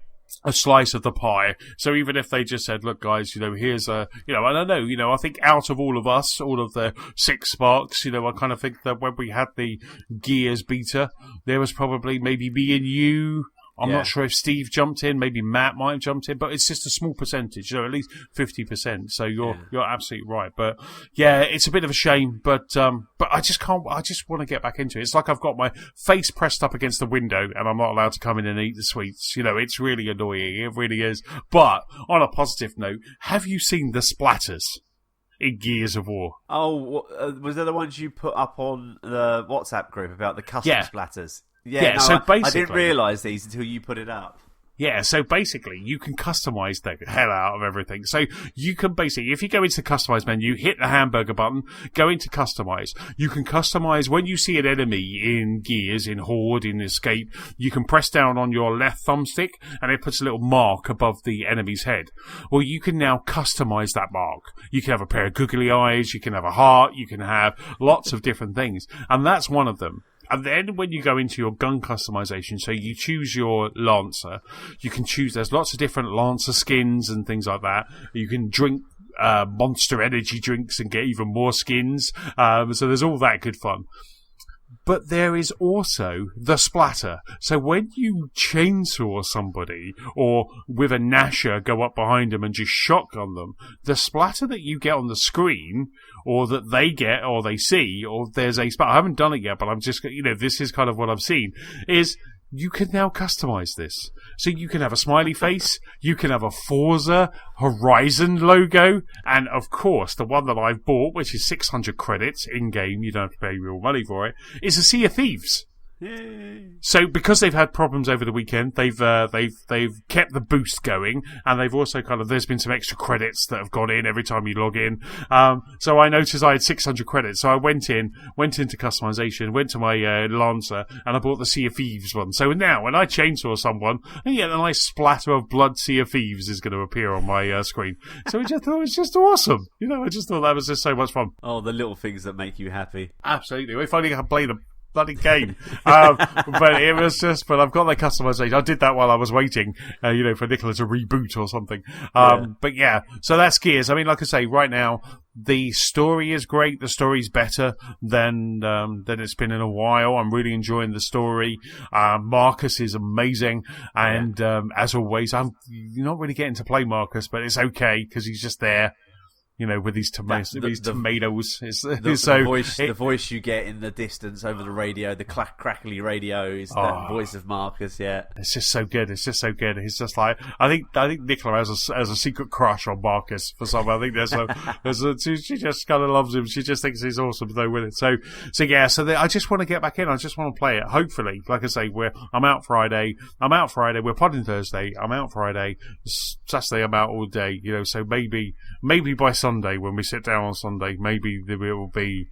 slice of the pie. So even if they just said, look guys, here's and I know, I think out of all of us, all of the 6 Sparks, I kind of think that when we had the Gears beta, there was probably maybe me and you. I'm not sure if Steve jumped in, maybe Matt might have jumped in, but it's just a small percentage, at least 50%. So you're absolutely right. But yeah, it's a bit of a shame, but I just want to get back into it. It's like I've got my face pressed up against the window and I'm not allowed to come in and eat the sweets. It's really annoying. It really is. But on a positive note, have you seen the splatters in Gears of War? Oh, was there the ones you put up on the WhatsApp group about the custom splatters? So basically, I didn't realise these until you put it up. Yeah, so basically, you can customize the hell out of everything. So you can basically, if you go into the customize menu, hit the hamburger button, go into customize. You can customize when you see an enemy in Gears, in Horde, in Escape, you can press down on your left thumbstick and it puts a little mark above the enemy's head. Well, you can now customize that mark. You can have a pair of googly eyes, you can have a heart, you can have lots of different things. And that's one of them. And then when you go into your gun customization, so you choose your Lancer, you can choose, there's lots of different Lancer skins and things like that. You can drink Monster Energy drinks and get even more skins. So there's all that good fun. But there is also the splatter. So when you chainsaw somebody or with a Nasher go up behind them and just shotgun them, the splatter that you get on the screen or that they get or they see, or there's a splatter, I haven't done it yet, but I'm just, this is kind of what I've seen, is you can now customize this. So you can have a smiley face, you can have a Forza Horizon logo, and of course, the one that I've bought, which is 600 credits in-game, you don't have to pay real money for it, is a Sea of Thieves. Yay. So because they've had problems over the weekend, they've kept the boost going, and they've also there's been some extra credits that have gone in every time you log in. So I noticed I had 600 credits, so I went into customization, went to my Lancer, and I bought the Sea of Thieves one. So now when I chainsaw someone, a nice splatter of blood Sea of Thieves is going to appear on my screen. So I just thought it was just awesome. I just thought that was just so much fun. Oh, the little things that make you happy. Absolutely. We finally played a bloody game. But it was but I've got that customization. I did that while I was waiting, for Nicola to reboot or something. But yeah, so that's Gears. I mean, like I say, right now, the story is great. The story's better than it's been in a while. I'm really enjoying the story. Marcus is amazing. And, as always, I'm not really getting to play Marcus, but it's okay because he's just there. With these tomatoes. The voice you get in the distance over the radio, the crackly radio, is the voice of Marcus. Yeah, it's just so good. It's just like I think Nicola has a secret crush on Marcus for some. I think she just kind of loves him. She just thinks he's awesome though with it. So yeah. I just want to get back in. I just want to play it. Hopefully, like I say, I'm out Friday. We're podding Thursday. I'm out Friday. Saturday I'm out all day. So maybe by Sunday, when we sit down on Sunday, maybe it'll be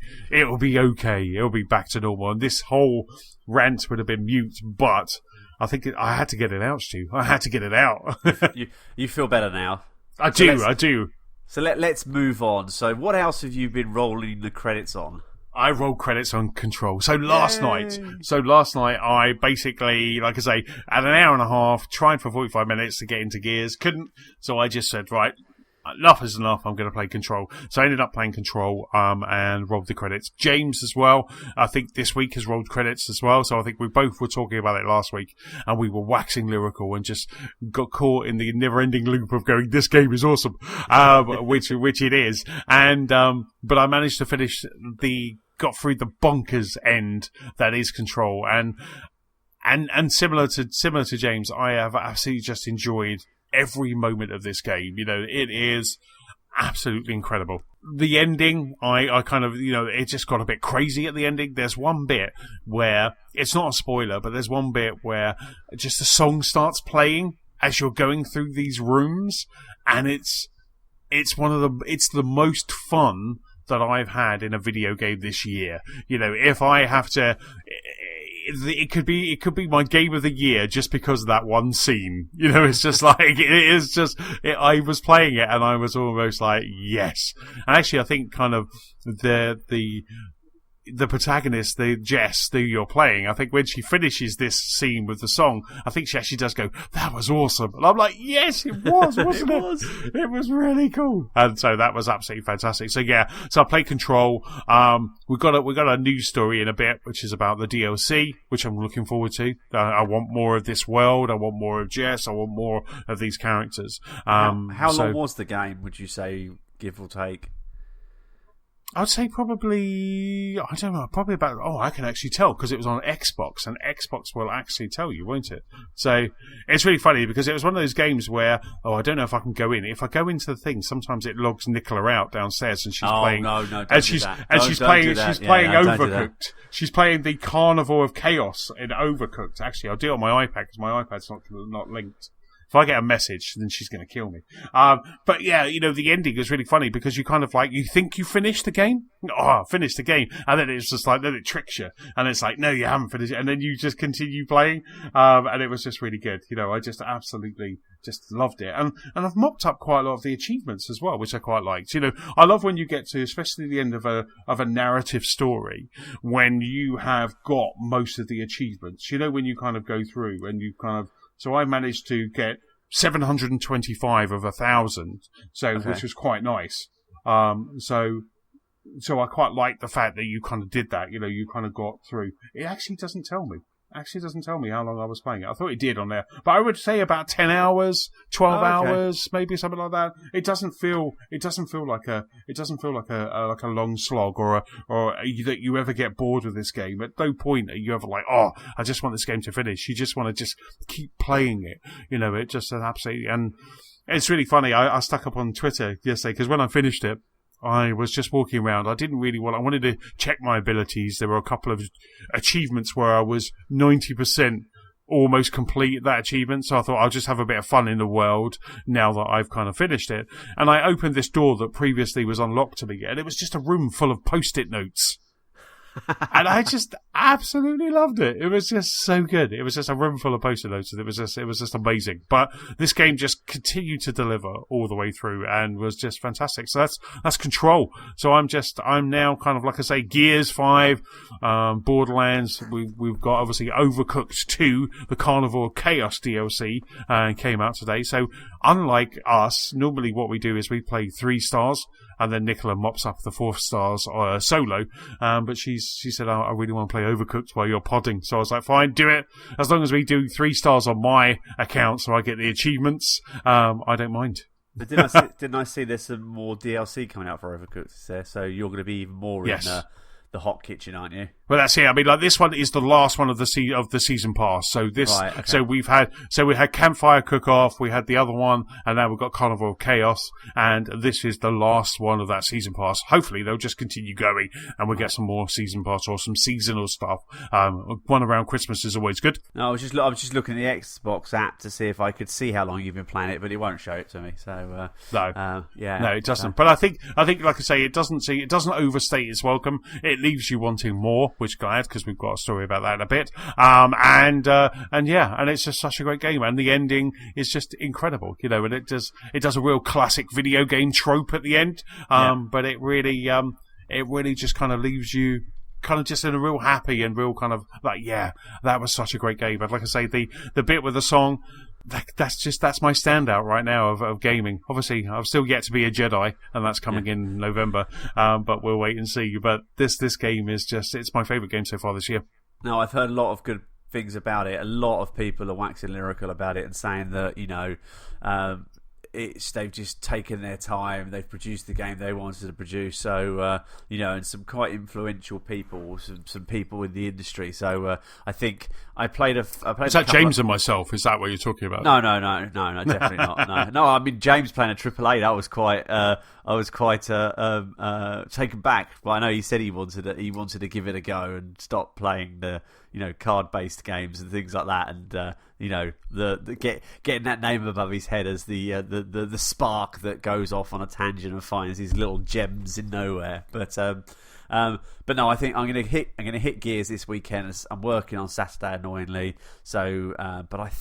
okay. It'll be back to normal. And this whole rant would have been mute, but I think I had to get it out, Stu. I had to get it out. You feel better now. I do. So let's move on. So what else have you been rolling the credits on? I rolled credits on Control. So last night, I basically, like I say, had an hour and a half, tried for 45 minutes to get into Gears, couldn't. So I just said, right, enough is enough. I'm going to play Control. So I ended up playing Control and rolled the credits. James as well, I think this week has rolled credits as well. So I think we both were talking about it last week and we were waxing lyrical and just got caught in the never-ending loop of going, this game is awesome, which it is. And but I managed to got through the bonkers end that is Control. And similar to James, I have absolutely just enjoyed every moment of this game. It is absolutely incredible. The ending, I kind of, it just got a bit crazy at the ending. There's one bit where, it's not a spoiler, but there's one bit where just a song starts playing as you're going through these rooms, and it's the most fun that I've had in a video game this year. If I have to, it could be my game of the year just because of that one scene. It's just like, I was playing it and I was almost like, yes. And actually, I think kind of the protagonist, the Jess, who you're playing, I think when she finishes this scene with the song, I think she actually does go, that was awesome. And I'm like, yes, it was, wasn't it? It was really cool. And so that was absolutely fantastic. So yeah, so I played Control. We got a news story in a bit, which is about the DLC, which I'm looking forward to. I want more of this world. I want more of Jess. I want more of these characters. How long was the game, would you say, give or take? I'd say probably, I don't know, probably about, I can actually tell because it was on Xbox, and Xbox will actually tell you, won't it? So it's really funny because it was one of those games where, I don't know if I can go in. If I go into the thing, sometimes it logs Nicola out downstairs and she's playing. No, don't and do she's that. and she's playing Overcooked. She's playing the Carnival of Chaos in Overcooked. Actually, I'll do it on my iPad because my iPad's not linked. If I get a message, then she's going to kill me. But yeah, the ending is really funny because you kind of like, you think you finished the game. Finished the game. And then it's just like, then it tricks you. And it's like, no, you haven't finished it. And then you just continue playing. And it was just really good. I just absolutely just loved it. And I've mopped up quite a lot of the achievements as well, which I quite liked. I love when you get to, especially the end of a narrative story, when you have got most of the achievements. When you kind of go through and you kind of, so I managed to get 725 of 1,000, which was quite nice. So I quite like the fact that you kind of did that. You kind of got through. It actually doesn't tell me. Actually, it doesn't tell me how long I was playing it. I thought it did on there, but I would say about 10 hours, 12 hours, maybe something like that. It doesn't feel like a long slog or that you ever get bored with this game. At no point are you ever like, oh, I just want this game to finish. You just want to just keep playing it. It just absolutely, and it's really funny. I stuck up on Twitter yesterday because when I finished it, I was just walking around. I wanted to check my abilities. There were a couple of achievements where I was 90% almost complete that achievement. So I thought I'll just have a bit of fun in the world now that I've kind of finished it. And I opened this door that previously was unlocked to me, and it was just a room full of Post-it notes. And I just absolutely loved it. It was just so good. It was just a room full of Post-it notes, and it was just amazing. But this game just continued to deliver all the way through, and was just fantastic. So that's Control. So I'm now kind of, like I say, Gears 5, Borderlands. We've got obviously Overcooked 2, the Carnival of Chaos DLC, came out today. So unlike us, normally what we do is we play 3 stars. And then Nicola mops up the 4 stars solo. But she said, oh, I really want to play Overcooked while you're podding. So I was like, fine, do it. As long as we do 3 stars on my account so I get the achievements, I don't mind. But didn't I see there's some more DLC coming out for Overcooked there? So you're going to be even more in the hot kitchen, aren't you? Well, that's it. I mean, like, this one is the last one of the season pass. So this, right, okay. so we had Campfire Cook-Off, we had the other one, and now we've got Carnival of Chaos, and this is the last one of that season pass. Hopefully, they'll just continue going, and we'll get some more season pass or some seasonal stuff. One around Christmas is always good. No, I was just looking at the Xbox app to see if I could see how long you've been playing it, but it won't show it to me. So no, it doesn't. But I think, like I say, it doesn't overstate its welcome. It leaves you wanting more, which glad, because we've got a story about that in a bit. And it's just such a great game, and the ending is just incredible, and it does a real classic video game trope at the end. But it really just kind of leaves you kind of just in a real happy and real kind of like, that was such a great game. But like I say, the bit with the song, that's my standout right now of gaming. Obviously, I've still yet to be a Jedi, and that's coming in November. But we'll wait and see. But this game is it's my favourite game so far this year. No, I've heard a lot of good things about it. A lot of people are waxing lyrical about it and saying that, they've just taken their time. They've produced the game they wanted to produce. So and some quite influential people, some people in the industry. So I think I played. Is that James and myself? Is that what you're talking about? No, definitely not. No. I mean, James playing a AAA. That was quite. I was quite taken back. But I know he said he wanted to give it a go and stop playing the card-based games and things like that, and getting that name above his head as the spark that goes off on a tangent and finds these little gems in nowhere. But no, I think I'm gonna hit Gears this weekend. I'm working on Saturday, annoyingly. So, but I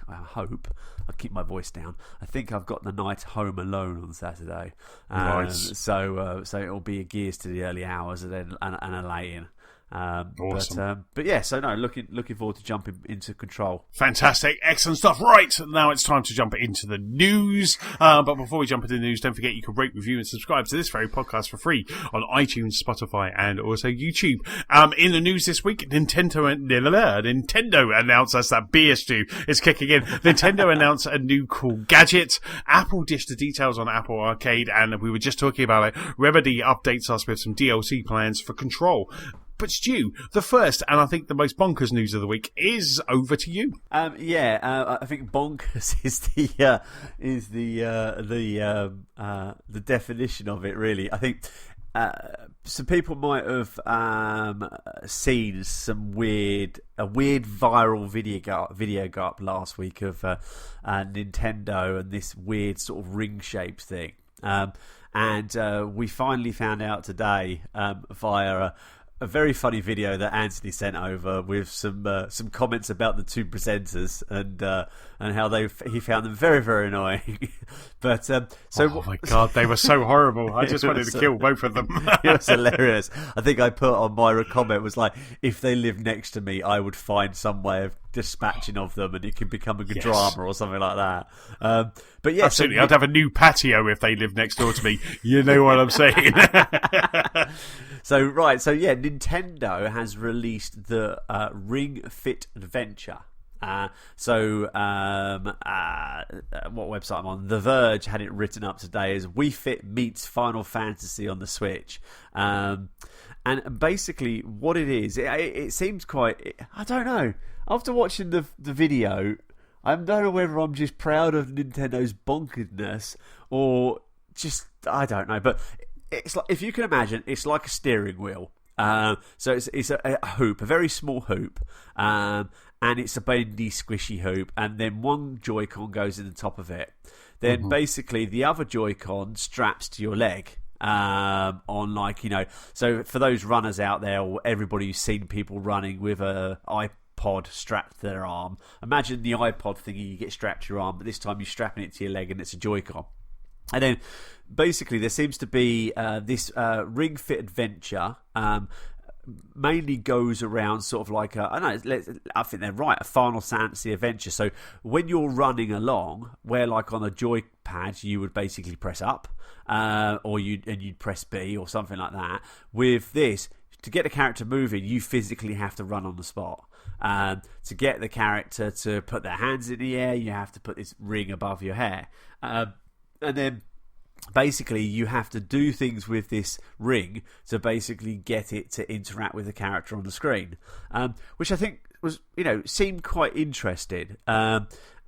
hope I'll keep my voice down. I think I've got the night home alone on Saturday. Nice. So it'll be a Gears to the early hours and then and a lay-in. Awesome. But yeah, so no, looking forward to jumping into Control. Fantastic, excellent stuff. Right, now it's time to jump into the news. But before we jump into the news, don't forget you can rate, review, and subscribe to this very podcast for free on iTunes, Spotify, and also YouTube. In the news this week, Nintendo announced, as that beer stew is kicking in. Nintendo announced a new cool gadget. Apple dished the details on Apple Arcade, and we were just talking about it. Remedy updates us with some DLC plans for Control. But Stu, the first and I think the most bonkers news of the week is over to you. I think bonkers is the definition of it. Really, I think some people might have seen some weird viral video go up last week of Nintendo and this weird sort of ring shaped thing, and we finally found out today via a very funny video that Anthony sent over with some comments about the two presenters and how he found them very, very annoying. But oh my god, they were so horrible. I just wanted to kill both of them. It was hilarious. I think I put on my comment was like, if they lived next to me, I would find some way of dispatching of them, and it can become a good drama or something like that. But yeah, absolutely. I'd have a new patio if they lived next door to me. You know what I'm saying? So Nintendo has released the Ring Fit Adventure. What website I'm on? The Verge had it written up today as Wii Fit meets Final Fantasy on the Switch. And basically what it is, it seems quite... I don't know. After watching the video, I don't know whether I'm just proud of Nintendo's bonkeredness or just... I don't know. But it's like, if you can imagine, it's like a steering wheel. So it's a hoop, a very small hoop. And it's a bendy, squishy hoop, and then one Joy-Con goes in the top of it. Then basically the other Joy-Con straps to your leg. So for those runners out there, or everybody who's seen people running with a iPod strapped to their arm, imagine the iPod thingy you get strapped to your arm, but this time you're strapping it to your leg and it's a Joy-Con. And then basically there seems to be this Ring Fit Adventure. Mainly goes around sort of like I think they're right, a Final Fantasy adventure. So when you're running along, where like on a joypad you would basically press up, or you'd press B or something like that. With this, to get the character moving, you physically have to run on the spot. To get the character to put their hands in the air, you have to put this ring above your hair, and then basically you have to do things with this ring to basically get it to interact with the character on the screen, which I think was, seemed quite interesting.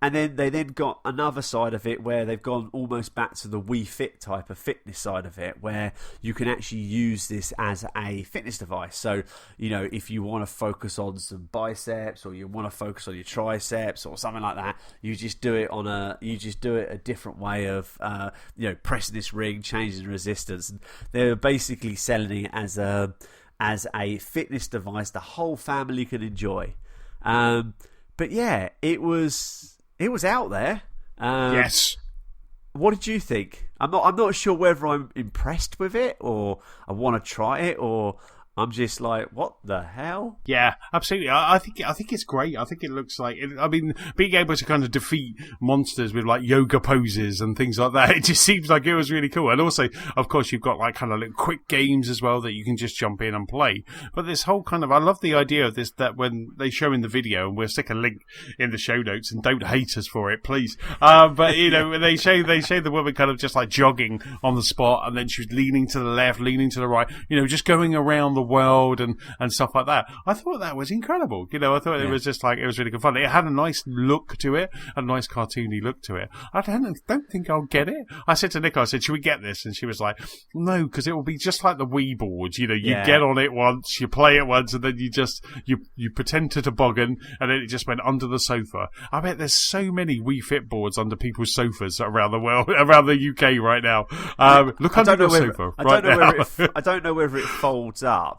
And then they got another side of it where they've gone almost back to the Wii Fit type of fitness side of it, where you can actually use this as a fitness device. So, if you want to focus on some biceps, or you want to focus on your triceps or something like that, you just do it a different way of, pressing this ring, changing the resistance. And they're basically selling it as a fitness device the whole family can enjoy. But yeah, it was out there. Yes. What did you think? I'm not sure whether I'm impressed with it or I want to try it, or I'm just like, what the hell? Yeah, absolutely. I think it's great. I think it looks like... being able to kind of defeat monsters with like yoga poses and things like that, it just seems like it was really cool. And also, of course, you've got like kind of little quick games as well that you can just jump in and play. But this whole kind of... I love the idea of this, that when they show in the video, and we'll stick a link in the show notes, and don't hate us for it, please. But, when they show the woman kind of just like jogging on the spot, and then she was leaning to the left, leaning to the right, just going around the world and stuff like that. I thought that was incredible. I thought it was just like, it was really good fun. It had a nice look to it, a nice cartoony look to it. I don't think I'll get it. I said to Nicola, should we get this? And she was like, no, because it will be just like the Wii board. You get on it once, you play it once, and then you pretend to toboggan, and then it just went under the sofa. I bet there's so many Wii Fit boards under people's sofas around the world, around the UK right now. Look under the sofa right now. I don't know whether it folds up.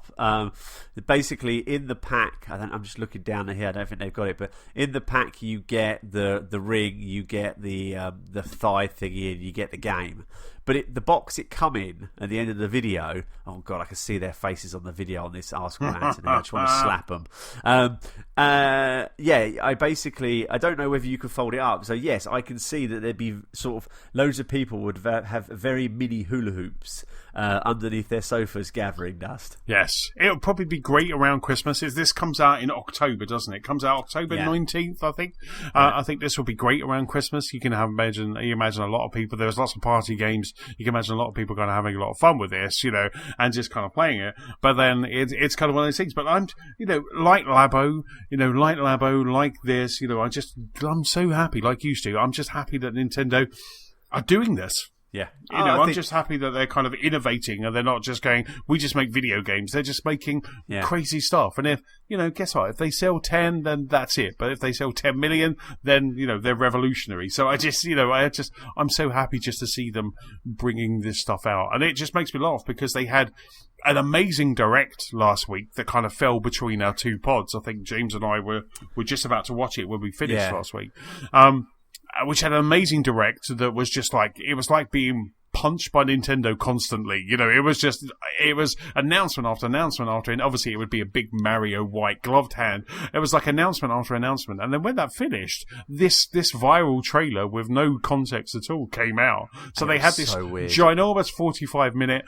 Basically, in the pack, I'm just looking down here. I don't think they've got it, but in the pack, you get the ring, you get the thigh thingy, and you get the game. But the box it come in at the end of the video, oh god, I can see their faces on the video on this Ask Antony. I just want to slap them. I don't know whether you could fold it up. So yes, I can see that there'd be sort of loads of people would have very mini hula hoops underneath their sofas gathering dust. Yes, it'll probably be great around Christmas. This comes out in October, doesn't it? It comes out October 19th, I think. I think this will be great around Christmas. You can imagine a lot of people. There's lots of party games. You can imagine a lot of people kind of having a lot of fun with this, and just kind of playing it. But then it's kind of one of those things. But I'm, like Labo, like this, I'm so happy, like you two. I'm just happy that Nintendo are doing this. Yeah. I'm just happy that they're kind of innovating, and they're not just going, we just make video games. They're just making crazy stuff. And if, guess what? If they sell 10, then that's it. But if they sell 10 million, then, they're revolutionary. So I'm so happy just to see them bringing this stuff out. And it just makes me laugh because they had an amazing direct last week that kind of fell between our two pods. I think James and I were just about to watch it when we finished last week. Which had an amazing direct that was just like, it was like being punched by Nintendo constantly. You know, it was announcement after announcement after, and obviously it would be a big Mario white gloved hand. It was like announcement after announcement. And then when that finished, this viral trailer with no context at all came out. So they had this ginormous 45-minute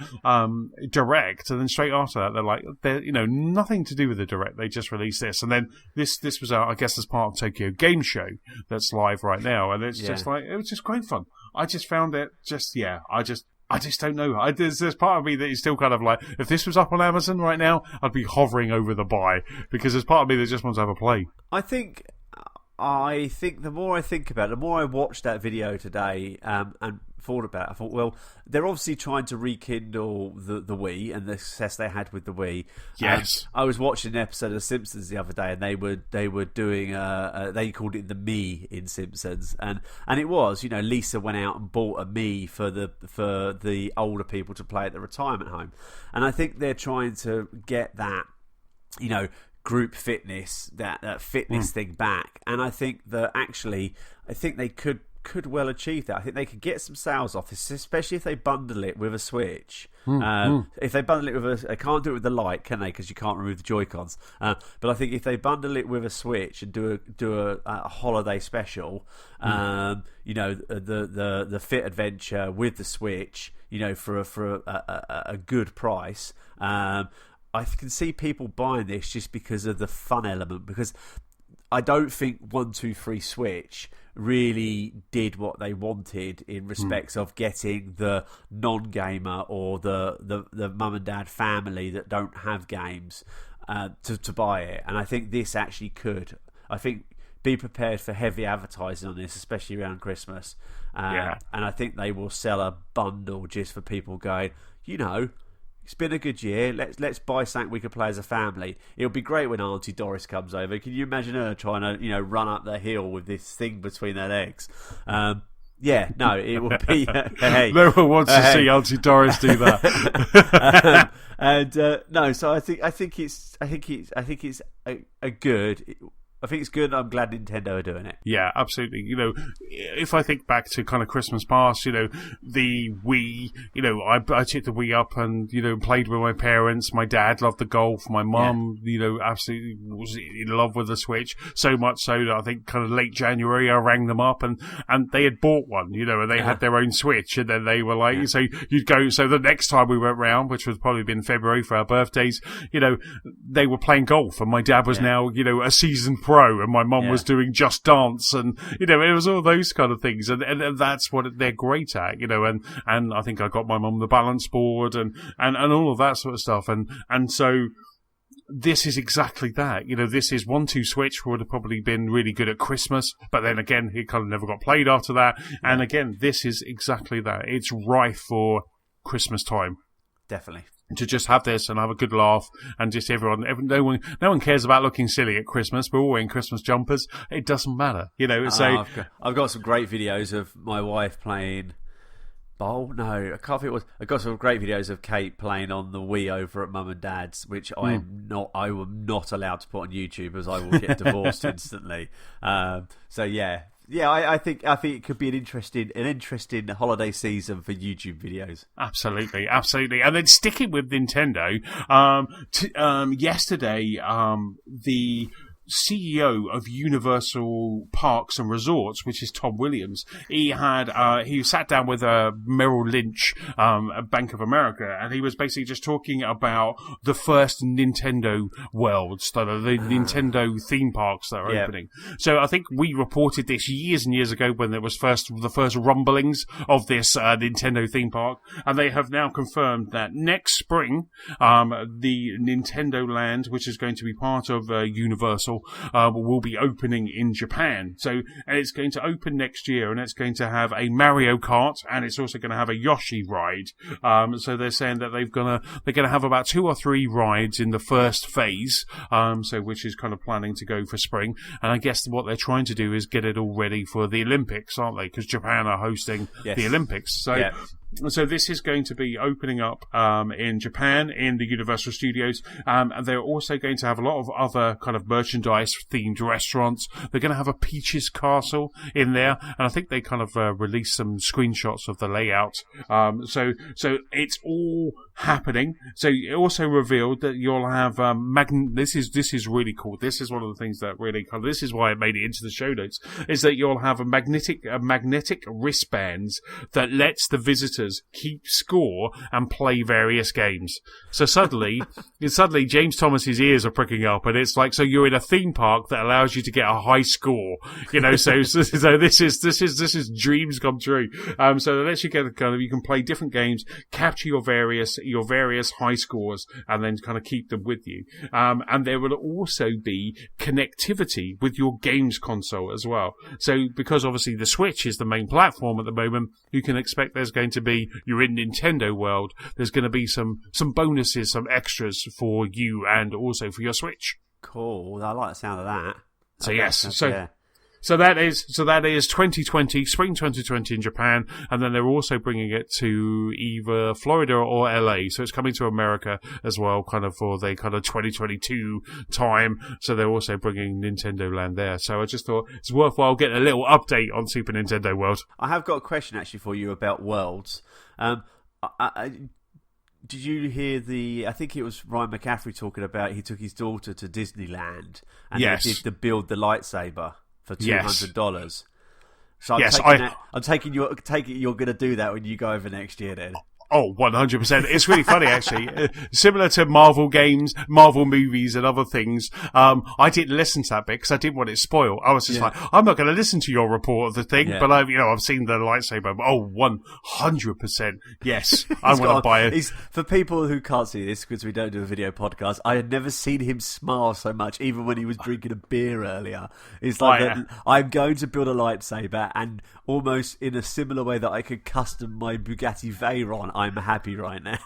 direct, and then straight after that, they're you know, nothing to do with the direct. They just released this. And then this was out, I guess, as part of Tokyo Game Show that's live right now. And it's just like, it was just great fun. I just found it I just don't know. There's part of me that is still kind of like, if this was up on Amazon right now, I'd be hovering over the buy, because there's part of me that just wants to have a play. I think the more I think about it, the more I watched that video today and thought about it, I thought, well, they're obviously trying to rekindle the Wii and the success they had with the Wii. Yes. I was watching an episode of The Simpsons the other day, and they were doing they called it the Me in Simpsons, and it was, you know, Lisa went out and bought a Me for the older people to play at the retirement home, and I think they're trying to get that, you know, group fitness, that fitness thing back. And I think that actually, I think they could well achieve that. I think they could get some sales off this, especially if they bundle it with a Switch. If they bundle it with they can't do it with the Lite, can they? Because you can't remove the Joy-Cons. But I think if they bundle it with a Switch and do a holiday special, you know, the Fit Adventure with the Switch, you know, for a good price. I can see people buying this just because of the fun element, because I don't think 1, 2, 3 Switch really did what they wanted in respects of getting the non-gamer or the mum and dad family that don't have games to buy it. And I think this actually could. I think be prepared for heavy advertising on this, especially around Christmas. And I think they will sell a bundle just for people going, you know, it's been a good year. Let's buy something we could play as a family. It'll be great when Auntie Doris comes over. Can you imagine her trying to, you know, run up the hill with this thing between her legs? It would be. Hey, no one wants to see Auntie Doris do that. So I think it's a good. I think it's good. I'm glad Nintendo are doing it. Yeah, absolutely. You know, if I think back to kind of Christmas past, you know, the Wii, you know, I took the Wii up and, you know, played with my parents. My dad loved the golf. My mum, you know, absolutely was in love with the Switch. So much so that I think kind of late January I rang them up and they had bought one, you know, and they had their own Switch, and then they were like, so you'd go, so the next time we went round, which was probably been February for our birthdays, you know, they were playing golf, and my dad was now, you know, a seasoned pro, and my mum was doing Just Dance, and, you know, it was all those kind of things, and that's what they're great at, you know, and I think I got my mum the balance board and all of that sort of stuff, and so this is exactly that. You know, this is 1-2 Switch would have probably been really good at Christmas, but then again, it kind of never got played after that, and again, this is exactly that. It's rife for Christmas time. Definitely. To just have this and have a good laugh, and just no one cares about looking silly at Christmas. We're all wearing Christmas jumpers. It doesn't matter, you know. So I've got some great videos of my wife playing bowl. No, I can't think it was. I got some great videos of Kate playing on the Wii over at Mum and Dad's, which I am not allowed to put on YouTube, as I will get divorced instantly. So yeah. Yeah, I think it could be an interesting holiday season for YouTube videos. Absolutely. And then sticking with Nintendo, yesterday, the CEO of Universal Parks and Resorts, which is Tom Williams, he sat down with Merrill Lynch, Bank of America, and he was basically just talking about the first Nintendo worlds, the Nintendo theme parks that are opening. So I think we reported this years and years ago when there was the first rumblings of this Nintendo theme park, and they have now confirmed that next spring, the Nintendo Land, which is going to be part of Universal, will be opening in Japan. So, and it's going to open next year, and it's going to have a Mario Kart, and it's also going to have a Yoshi ride. So they're saying that they're going to have about 2 or 3 rides in the first phase. Which is kind of planning to go for spring. And I guess what they're trying to do is get it all ready for the Olympics, aren't they? Because Japan are hosting the Olympics. So. Yeah. So this is going to be opening up in Japan in the Universal Studios. And they're also going to have a lot of other kind of merchandise-themed restaurants. They're going to have a Peaches Castle in there, and I think they kind of released some screenshots of the layout. So it's all happening. So it also revealed that you'll have this is really cool. This is one of the things that really kind of, this is why it made it into the show notes, is that you'll have a magnetic wristbands that lets the visitors keep score and play various games. So suddenly James Thomas's ears are pricking up, and it's like, so you're in a theme park that allows you to get a high score, you know. So this is dreams come true. So it lets you get kind of, you can play different games, capture your various high scores, and then kind of keep them with you. And there will also be connectivity with your games console as well. So because obviously the Switch is the main platform at the moment, you can expect there's going to be, you're in Nintendo world, there's going to be some bonuses, some extras for you and also for your Switch. Cool. I like the sound of that. So yes, So that is 2020, spring 2020 in Japan, and then they're also bringing it to either Florida or LA. So it's coming to America as well, kind of for the kind of 2022 time. So they're also bringing Nintendo Land there. So I just thought it's worthwhile getting a little update on Super Nintendo World. I have got a question actually for you about Worlds. Did you hear I think it was Ryan McCaffrey talking about he took his daughter to Disneyland and they did the build the lightsaber for $200. So I'm taking you're going to do that when you go over next year then. Oh, 100%. It's really funny, actually. Similar to Marvel games, Marvel movies and other things. I didn't listen to that bit because I didn't want it spoiled. I was just like, I'm not going to listen to your report of the thing, but I've seen the lightsaber. Oh, 100%. Yes. I want to buy it. For people who can't see this because we don't do a video podcast, I had never seen him smile so much, even when he was drinking a beer earlier. It's like, I'm going to build a lightsaber, and almost in a similar way that I could custom my Bugatti Veyron, I'm happy right now.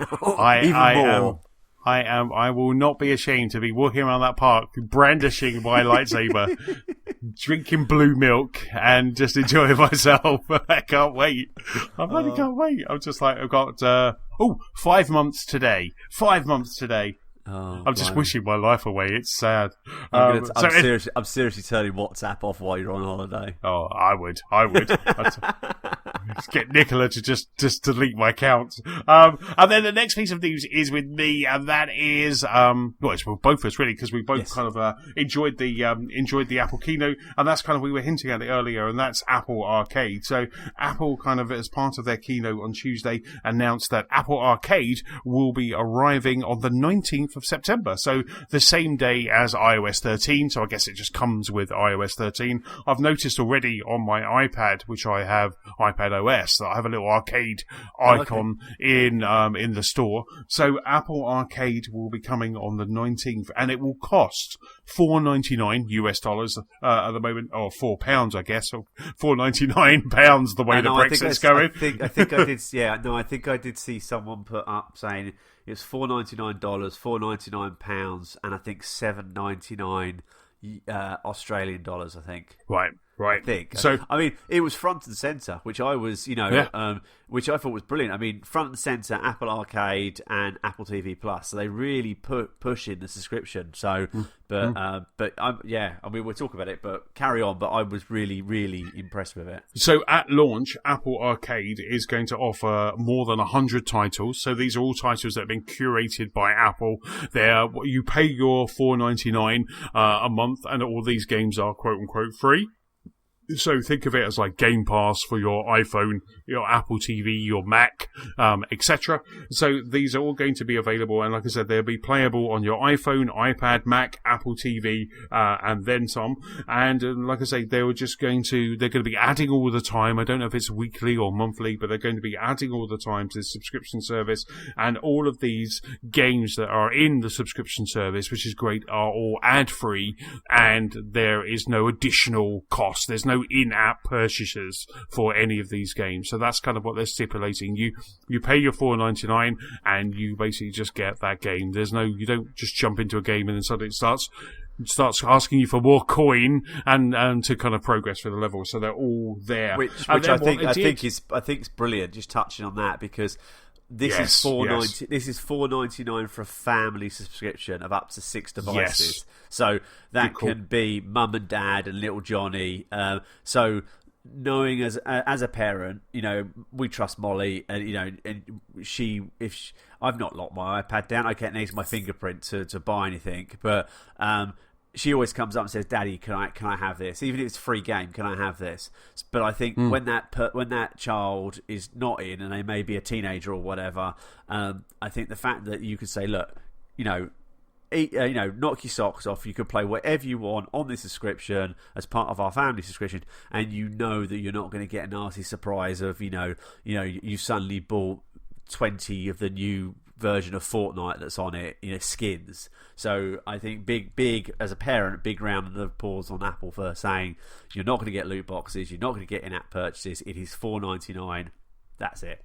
I will not be ashamed to be walking around that park brandishing my lightsaber, drinking blue milk, and just enjoying myself. I can't wait. I really can't wait. I'm just like, I've got 5 months today. 5 months today. Oh, I'm just wishing my life away. It's sad. I'm seriously turning WhatsApp off while you're on holiday. Oh, I would. Just get Nicola to just delete my account. And then the next piece of news is with me, and that is it's for both of us really, because we both kind of enjoyed the Apple keynote, and that's kind of, we were hinting at it earlier, and that's Apple Arcade. So Apple kind of, as part of their keynote on Tuesday, announced that Apple Arcade will be arriving on the 19th of September, so the same day as iOS 13. So I guess it just comes with iOS 13. I've noticed already on my iPad, which I have iPad OS, that I have a little arcade icon in the store. So Apple Arcade will be coming on the 19th, and it will cost $4.99 US dollars at the moment, or £4, I guess, or £4.99 the way the Brexit's going. I think I did see someone put up saying it's $4.99, £4.99, and I think $7.99 Australian dollars. I think. Right. I think. So I mean, it was front and center, which I was, which I thought was brilliant. I mean, front and center, Apple Arcade and Apple TV Plus. So they really push in the subscription. So, but I mean, we'll talk about it, but carry on. But I was really, really impressed with it. So at launch, Apple Arcade is going to offer more than 100 titles. So these are all titles that have been curated by Apple. You pay your $4.99 a month, and all these games are quote unquote free. So think of it as like Game Pass for your iPhone, your Apple TV, your Mac, etc. So these are all going to be available, and like I said, they'll be playable on your iPhone, iPad, Mac, Apple TV, and then some. And like I say, they're going to be adding all the time. I don't know if it's weekly or monthly, but they're going to be adding all the time to the subscription service. And all of these games that are in the subscription service, which is great, are all ad-free, and there is no additional cost. There's no in-app purchases for any of these games. So that's kind of what they're stipulating. You pay your $4.99 and you basically just get that game. You don't just jump into a game and then suddenly it starts starts asking you for more coin and to kind of progress through the level. So they're all there. Which I think is brilliant. Just touching on that, because this is $4.99 for a family subscription of up to 6 devices. Yes. So that can be mum and dad and little Johnny. So knowing as a parent, we trust Molly, and and I've not locked my iPad down. I can't use my fingerprint to buy anything, but she always comes up and says, "Daddy, can I have this? Even if it's a free game, can I have this?" But I think when that child is not in, and they may be a teenager or whatever, I think the fact that you could say, "Look, knock your socks off. You could play whatever you want on this subscription as part of our family subscription, and you know that you're not going to get a nasty surprise of you suddenly bought 20 of the new version of Fortnite that's on it, skins." So I think big as a parent, big round of applause on Apple for saying you're not going to get loot boxes, you're not going to get in-app purchases. It is $4.99. That's it.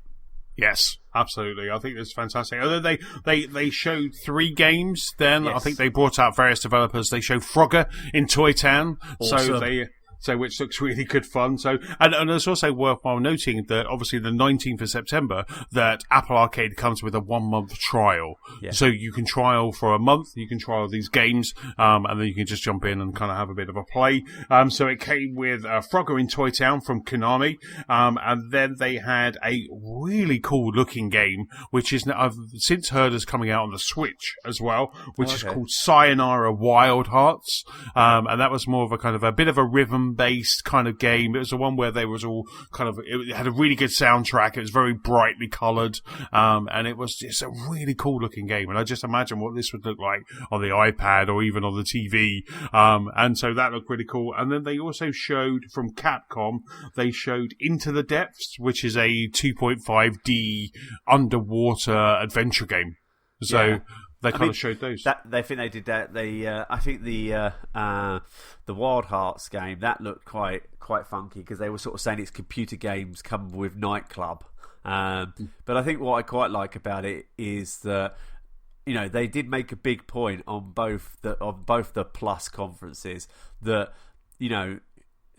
Yes, absolutely. I think it's fantastic. Although they showed 3 games then. Yes. I think they brought out various developers. They showed Frogger in Toy Town. Awesome. So which looks really good fun. So and it's also worthwhile noting that obviously the 19th of September that Apple Arcade comes with a 1-month trial. Yeah. So you can trial for a month. You can trial these games, and then you can just jump in and kind of have a bit of a play. So it came with Frogger in Toy Town from Konami, and then they had a really cool looking game, which is I've since heard is coming out on the Switch as well, which is called Sayonara Wild Hearts, and that was more of a kind of a bit of a rhythm-based kind of game. It was the one where they was all kind of, it had a really good soundtrack. It was very brightly coloured, and it was just a really cool-looking game. And I just imagine what this would look like on the iPad or even on the TV. And so that looked really cool. And then they also showed from Capcom, they showed Into the Depths, which is a 2.5D underwater adventure game. So they kind of showed those. They think they did that. I think the Wild Hearts game, that looked quite funky, because they were sort of saying it's computer games come with nightclub. But I think what I quite like about it is that they did make a big point on both the Plus conferences that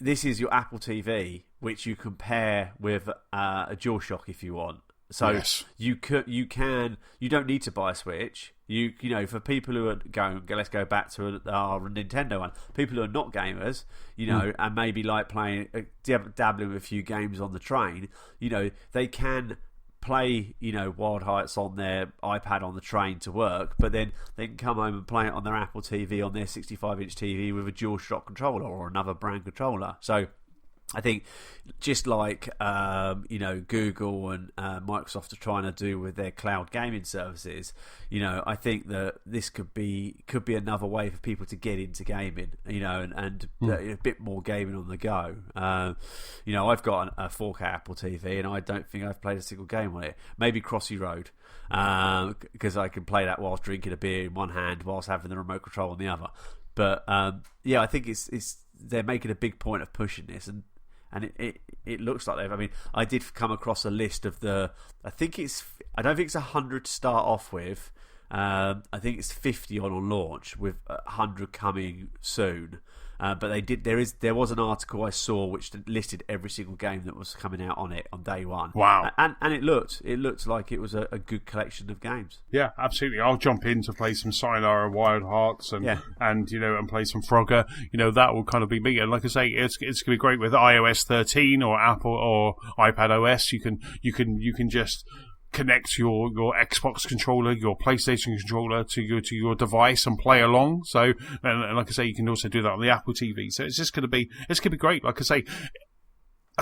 this is your Apple TV, which you compare with a DualShock if you want. So you don't need to buy a Switch. For people who are let's go back to our Nintendo one. People who are not gamers, and maybe like playing, dabbling with a few games on the train, they can play, Wild Heights on their iPad on the train to work, but then they can come home and play it on their Apple TV, on their 65-inch TV with a DualShock controller or another brand controller. So I think just like Google and Microsoft are trying to do with their cloud gaming services, I think that this could be another way for people to get into gaming, and a bit more gaming on the go. I've got a 4K Apple TV, and I don't think I've played a single game on it. Maybe Crossy Road, because I can play that whilst drinking a beer in one hand whilst having the remote control in the other. But I think it's they're making a big point of pushing this, and it looks like they've. I mean, I did come across a list of I don't think it's 100 to start off with. I think it's 50 on launch, with 100 coming soon. But there was an article I saw which listed every single game that was coming out on it on day one. Wow! And it looked like it was a good collection of games. Yeah, absolutely. I'll jump in to play some Sayonara Wild Hearts and play some Frogger. That will kind of be me. And like I say, it's going to be great with iOS 13 or Apple or iPad OS. You can just connect your Xbox controller, your PlayStation controller to your device and play along. So, and like I say, you can also do that on the Apple TV. So it's going to be great. Like I say,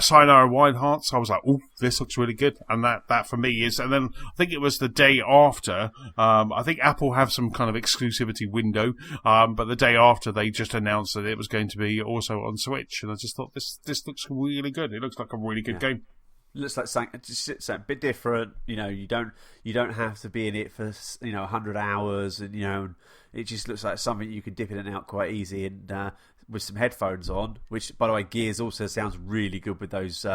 Sayonara Wild Hearts, I was like, oh, this looks really good. And that for me is, and then I think it was the day after, I think Apple have some kind of exclusivity window, but the day after they just announced that it was going to be also on Switch. And I just thought, this looks really good. It looks like a really good game. Looks like something a bit different. You don't have to be in it for 100 hours, and it just looks like something you can dip in and out quite easy, and with some headphones on. Which, by the way, Gears also sounds really good with those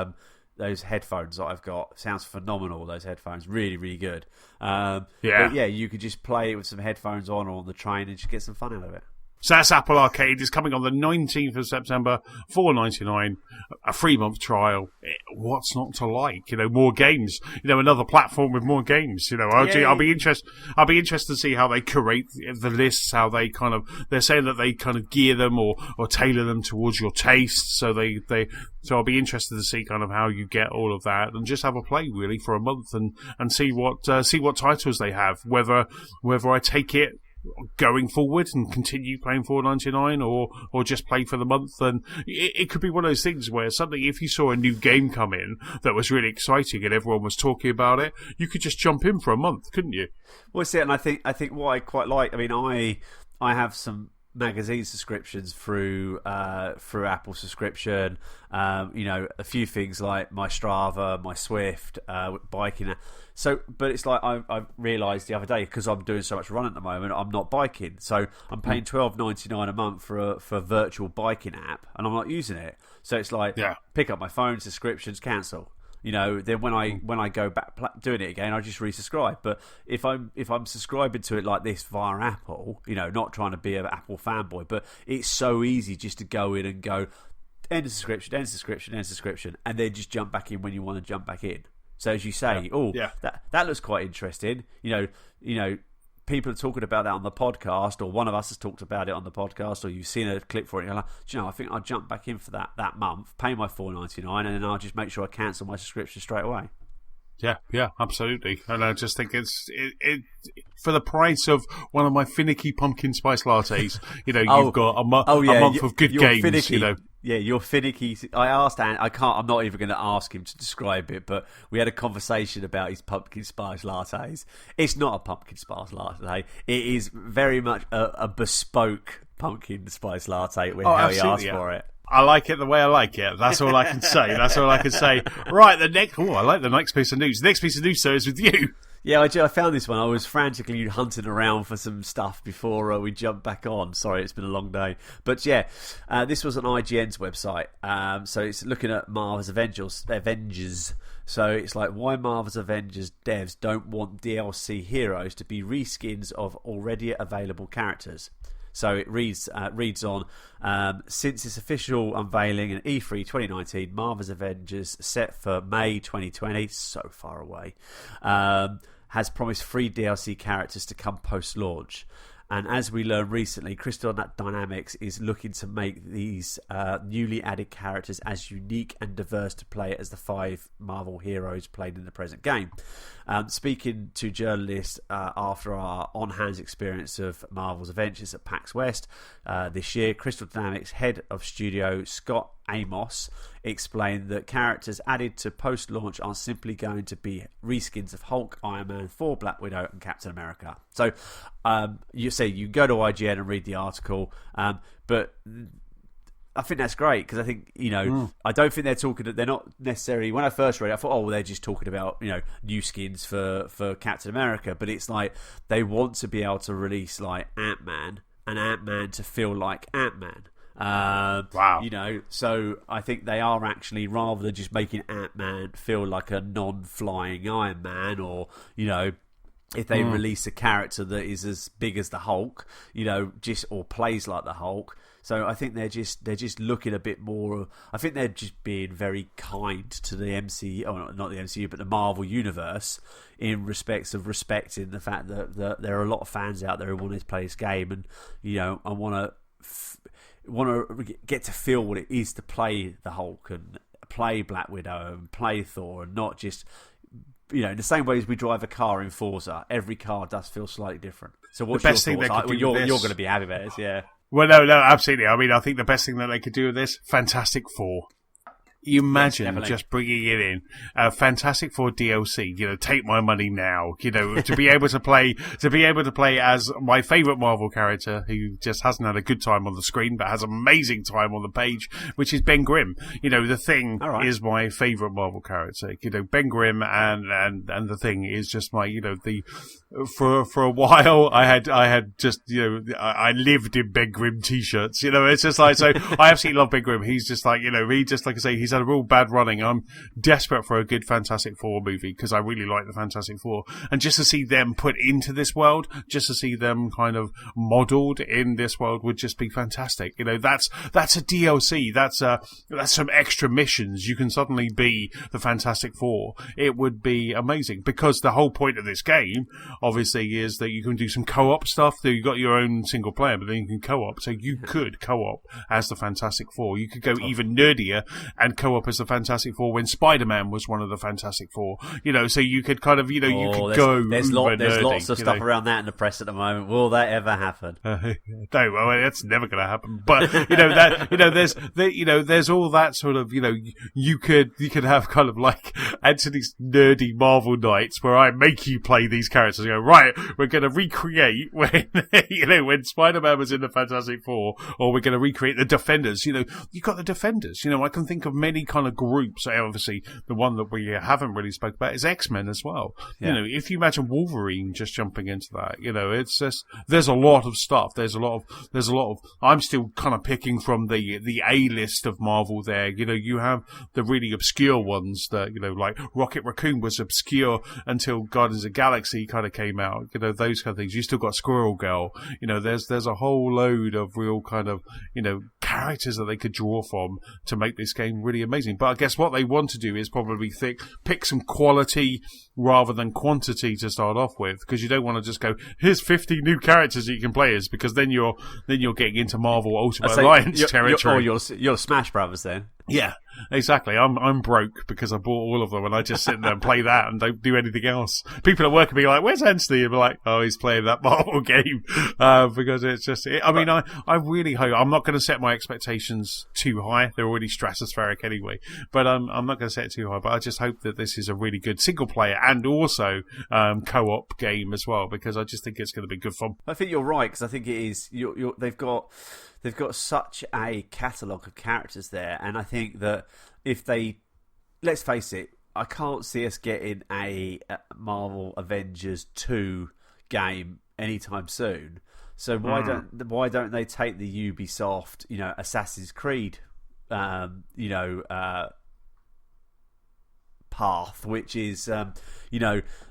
headphones that I've got. Sounds phenomenal. Those headphones, really, really good. But you could just play it with some headphones on or on the train and just get some fun out of it. So that's Apple Arcade. It's coming on the 19th of September, $4.99, a 3-month trial. What's not to like? More games. Another platform with more games. I'll be interested. I'll be interested to see how they curate the lists. How they they're saying that they kind of gear them or tailor them towards your taste. So so I'll be interested to see kind of how you get all of that and just have a play really for a month and see what titles they have. Whether I take it going forward and continue playing $4.99 or just play for the month. And it could be one of those things where if you saw a new game come in that was really exciting and everyone was talking about it, you could just jump in for a month, couldn't you? Well, see, and I think what I quite like, I have some magazine subscriptions through Apple subscription, a few things like my Strava, my Swift, biking. So, but it's like I realised the other day, because I'm doing so much running at the moment, I'm not biking. So I'm paying $12.99 a month for a virtual biking app, and I'm not using it. So it's like, pick up my phone, subscriptions, cancel. Then when I go back doing it again, I just resubscribe. But if I'm subscribing to it like this via Apple, not trying to be an Apple fanboy, but it's so easy just to go in and go end of subscription, end subscription, end subscription, and then just jump back in when you want to jump back in. So as you say, that looks quite interesting. People are talking about that on the podcast, or one of us has talked about it on the podcast, or you've seen a clip for it. And you're like, I think I'll jump back in for that month, pay my $4.99, and then I'll just make sure I cancel my subscription straight away. Yeah, absolutely. And I just think it's for the price of one of my finicky pumpkin spice lattes. You've got a month of good games. Finicky. Yeah, you're finicky. I asked Ant. I'm not even going to ask him to describe it. But we had a conversation about his pumpkin spice lattes. It's not a pumpkin spice latte. It is very much a bespoke pumpkin spice latte. How he asked for it. I like it the way I like it. That's all I can say. Right, I like the next piece of news. The next piece of news, sir, is with you. Yeah, I found this one. I was frantically hunting around for some stuff before we jumped back on. Sorry, it's been a long day. But yeah, this was on IGN's website. So it's looking at Marvel's Avengers. So it's like, why Marvel's Avengers devs don't want DLC heroes to be reskins of already available characters. So it reads on, since its official unveiling in E3 2019, Marvel's Avengers, set for May 2020, so far away, has promised free DLC characters to come post-launch. And as we learned recently, Crystal Dynamics is looking to make these newly added characters as unique and diverse to play as the 5 Marvel heroes played in the present game. Speaking to journalists after our on-hands experience of Marvel's Avengers at PAX West this year, Crystal Dynamics head of studio Scott Amos explained that characters added to post-launch are simply going to be reskins of Hulk, Iron Man, Thor, Black Widow and Captain America. So you go to IGN and read the article, but I think that's great, because I think, I don't think they're not necessarily, when I first read it, I thought, they're just talking about, new skins for Captain America, but it's like they want to be able to release like Ant-Man, and Ant-Man to feel like Ant-Man. Wow. So I think they are actually, rather than just making Ant-Man feel like a non-flying Iron Man, or, if they release a character that is as big as the Hulk, or plays like the Hulk. So I think they're just looking a bit more. I think they're just being very kind to the MCU, or not the MCU, but the Marvel universe, in respects of respecting the fact that there are a lot of fans out there who want to play this game, and I want to get to feel what it is to play the Hulk and play Black Widow and play Thor, and not just, in the same way as we drive a car in Forza, every car does feel slightly different. So what's your thoughts? You're going to be happy about this, yeah. Well, no, absolutely. I mean, I think the best thing that they could do with this, Fantastic Four. You imagine just bringing it in, Fantastic Four DLC. Take my money now. To be able to play as my favourite Marvel character, who just hasn't had a good time on the screen, but has amazing time on the page, which is Ben Grimm. The Thing is my favourite Marvel character. Ben Grimm and the Thing is just my, for a while I had just, I lived in Ben Grimm t-shirts. It's just like, so I absolutely love Ben Grimm. He's just like, he just, like I say, he's had a real bad running. I'm desperate for a good Fantastic Four movie because I really like the Fantastic Four, and just to see them put into this world, just to see them kind of modelled in this world would just be fantastic. You know, that's a DLC. That's some extra missions. You can suddenly be the Fantastic Four. It would be amazing because the whole point of this game, obviously, is that you can do some co-op stuff. So you got your own single player, but then you can co-op. So you could co-op as the Fantastic Four. You could go even nerdier and co-op as the Fantastic Four when Spider-Man was one of the Fantastic Four. You know, so you could kind of, you know, you could go. There's lots of stuff around that in the press at the moment. Will that ever happen? No, well, that's never going to happen. But there's all that sort of, you know, you could have kind of like Anthony's nerdy Marvel nights where I make you play these characters. You go, right, we're going to recreate when when Spider-Man was in the Fantastic Four, or we're going to recreate the Defenders. You know, you got the Defenders. You know, I can think of many kind of groups. Obviously, the one that we haven't really spoke about is X-Men as well. Yeah. You know, if you imagine Wolverine just jumping into that, you know, it's just there's a lot of stuff. There's a lot of. I'm still kind of picking from the A list of Marvel. There, you know, you have the really obscure ones that, you know, like Rocket Raccoon was obscure until Guardians of the Galaxy kind of came out. You know, those kind of things. You still got Squirrel Girl. You know, there's a whole load of real kind of, you know, characters that they could draw from to make this game really amazing. But I guess what they want to do is probably pick some quality rather than quantity to start off with, because you don't want to just go, here's 50 new characters that you can play as, because then you're getting into Marvel Ultimate Alliance territory. You're Smash Brothers then. Yeah, exactly. I'm broke because I bought all of them and I just sit there and play that and don't do anything else. People at work will be like, "Where's Anthony?" And be like, "Oh, he's playing that Marvel game," because it's just. I really hope I'm not going to set my expectations too high. They're already stratospheric anyway. But I'm not going to set it too high. But I just hope that this is a really good single player and also co-op game as well, because I just think it's going to be good fun. I think you're right, because I think it is. They've got such a catalogue of characters there, and I think that if they, let's face it, I can't see us getting a Marvel Avengers 2 game anytime soon. So why don't they take the Ubisoft, you know, Assassin's Creed, path, which is,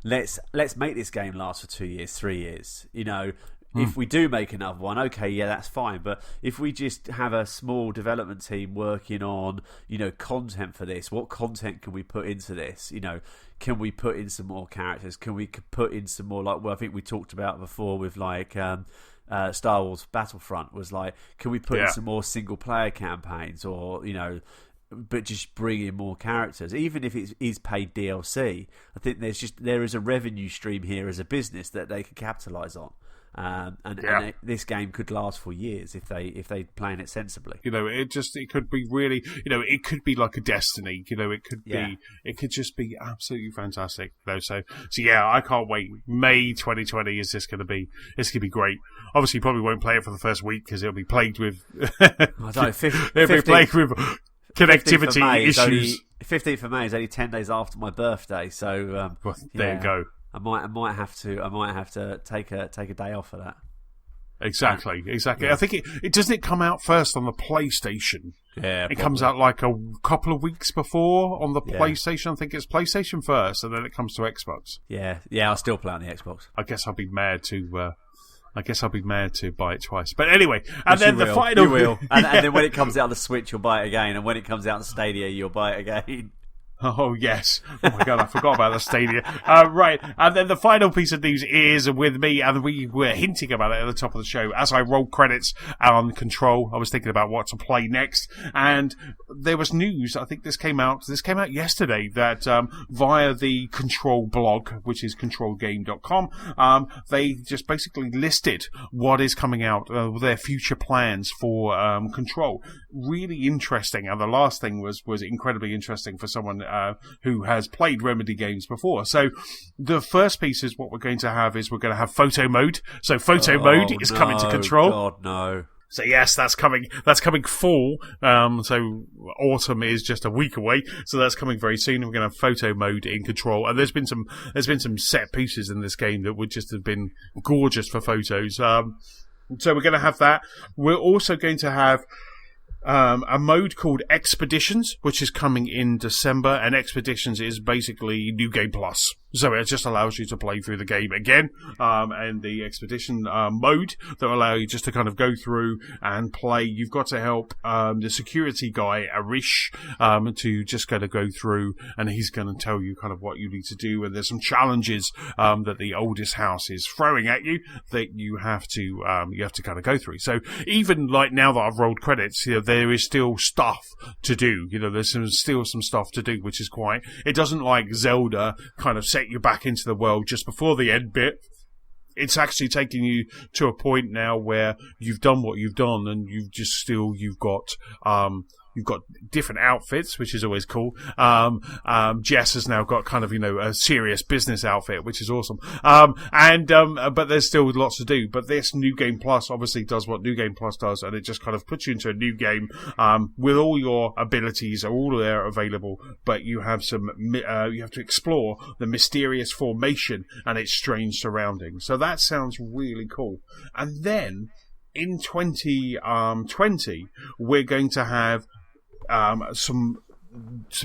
let's make this game last for 2 years, 3 years, you know. If we do make another one, okay, yeah, that's fine. But if we just have a small development team working on, you know, content for this, what content can we put into this? You know, can we put in some more characters? Can we put in some more, like, well, I think we talked about before with, like, Star Wars Battlefront was like, can we put in some more single player campaigns, or, you know, but just bring in more characters, even if it is paid DLC. I think there is a revenue stream here as a business that they could capitalise on. And this game could last for years if they plan it sensibly. You know, it could be really, you know, it could be like a Destiny. You know, it could just be absolutely fantastic. You know, so yeah, I can't wait. May 2020 is just going to be, it's going to be great. Obviously, you probably won't play it for the first week because it'll be plagued with, it'll be plagued with connectivity issues. 15th of May is only 10 days after my birthday, so there you go. I might have to take a day off for that. Exactly. Yeah. I think it doesn't come out first on the PlayStation. Yeah, it comes out like a couple of weeks before on the PlayStation. I think it's PlayStation first, and then it comes to Xbox. Yeah. I'll still play on the Xbox. I guess I'll be mad to buy it twice. But anyway, and then the final. You will. And then when it comes out on the Switch, you'll buy it again, and when it comes out on Stadia, you'll buy it again. Oh, yes. Oh, my God, I forgot about the Stadia. Right, and then the final piece of news is with me, and we were hinting about it at the top of the show. As I rolled credits on Control, I was thinking about what to play next, and there was news, I think this came out yesterday, that via the Control blog, which is controlgame.com, they just basically listed what is coming out, their future plans for Control. Really interesting, and the last thing was incredibly interesting for someone who has played Remedy games before. So the first piece is what we're going to have photo mode. So photo mode is coming to Control. God, no. So yes, that's coming fall. So autumn is just a week away. So that's coming very soon. We're going to have photo mode in Control, and there's been some set pieces in this game that would just have been gorgeous for photos. So we're going to have that. We're also going to have a mode called Expeditions, which is coming in December, and Expeditions is basically New Game Plus. So it just allows you to play through the game again, and the Expedition mode that will allow you just to kind of go through and play. You've got to help the security guy, Arish, to just kind of go through, and he's going to tell you kind of what you need to do, and there's some challenges that the oldest house is throwing at you that you have to kind of go through. So even like now that I've rolled credits, there is still stuff to do. There's still some stuff to do, which is quite. It doesn't like Zelda kind of set you back into the world just before the end bit. It's actually taking you to a point now where you've done what you've done, and you've got different outfits, which is always cool. Jess has now got kind of, a serious business outfit, which is awesome. But there's still lots to do. But this New Game Plus obviously does what New Game Plus does, and it just kind of puts you into a new game, with all your abilities are all there available, but you have you have to explore the mysterious formation and its strange surroundings. So that sounds really cool. And then in 2020, we're going to have some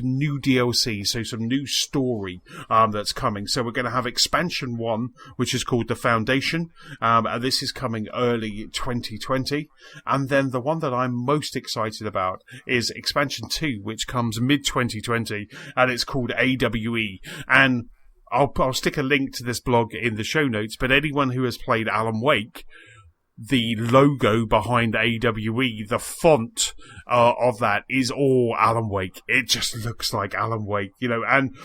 new DLC, so some new story that's coming. So we're going to have expansion 1, which is called The Foundation, and this is coming early 2020. And then the one that I'm most excited about is expansion 2, which comes mid 2020, and it's called AWE. And I'll stick a link to this blog in the show notes, but anyone who has played Alan Wake, the logo behind AWE, the font of that is all Alan Wake. It just looks like Alan Wake, and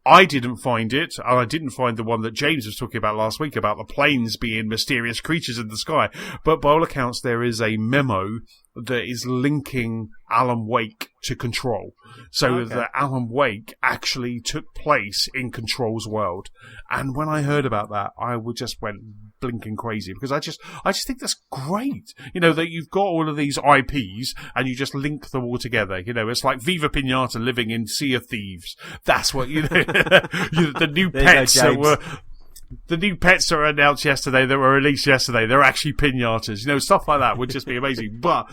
I didn't find it, and I didn't find the one that James was talking about last week about the planes being mysterious creatures in the sky. But by all accounts, there is a memo that is linking Alan Wake to Control. So that Alan Wake actually took place in Control's world. And when I heard about that, I just went blinking crazy, because I just think that's great. That you've got all of these IPs and you just link them all together. It's like Viva Pinata living in Sea of Thieves. That's what the new pets that were. The new pets that were announced yesterday, that were released yesterday, they're actually pinatas. Stuff like that would just be amazing. But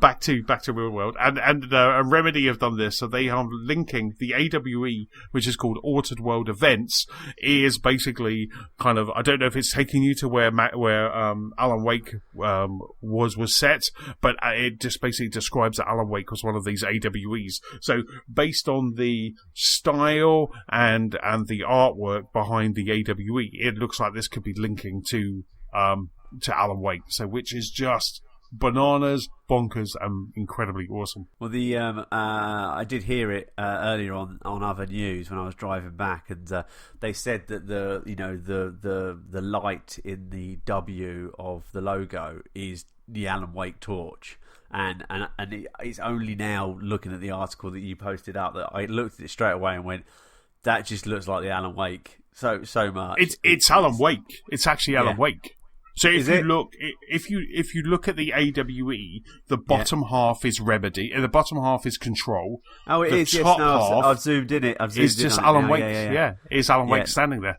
back to Real World, and Remedy have done this, so they are linking the AWE, which is called Altered World Events, is basically kind of, I don't know if it's taking you to where Alan Wake was set, but it just basically describes that Alan Wake was one of these AWEs. So based on the style and the artwork behind the AWE, it looks like this could be linking to Alan Wake, so which is just bananas, bonkers, and incredibly awesome. Well, I did hear it earlier on other news when I was driving back, and they said that the light in the W of the logo is the Alan Wake torch. And it's only now, looking at the article that you posted up, that I looked at it straight away and went, that just looks like the Alan Wake so much. It's Alan Wake. It's actually Alan Wake. So if you look at the AWE, the bottom half is Remedy, and the bottom half is Control. Oh, it is. Yes, no, I've zoomed in it. It's just Alan Wake. Yeah, it's Alan Wake standing there.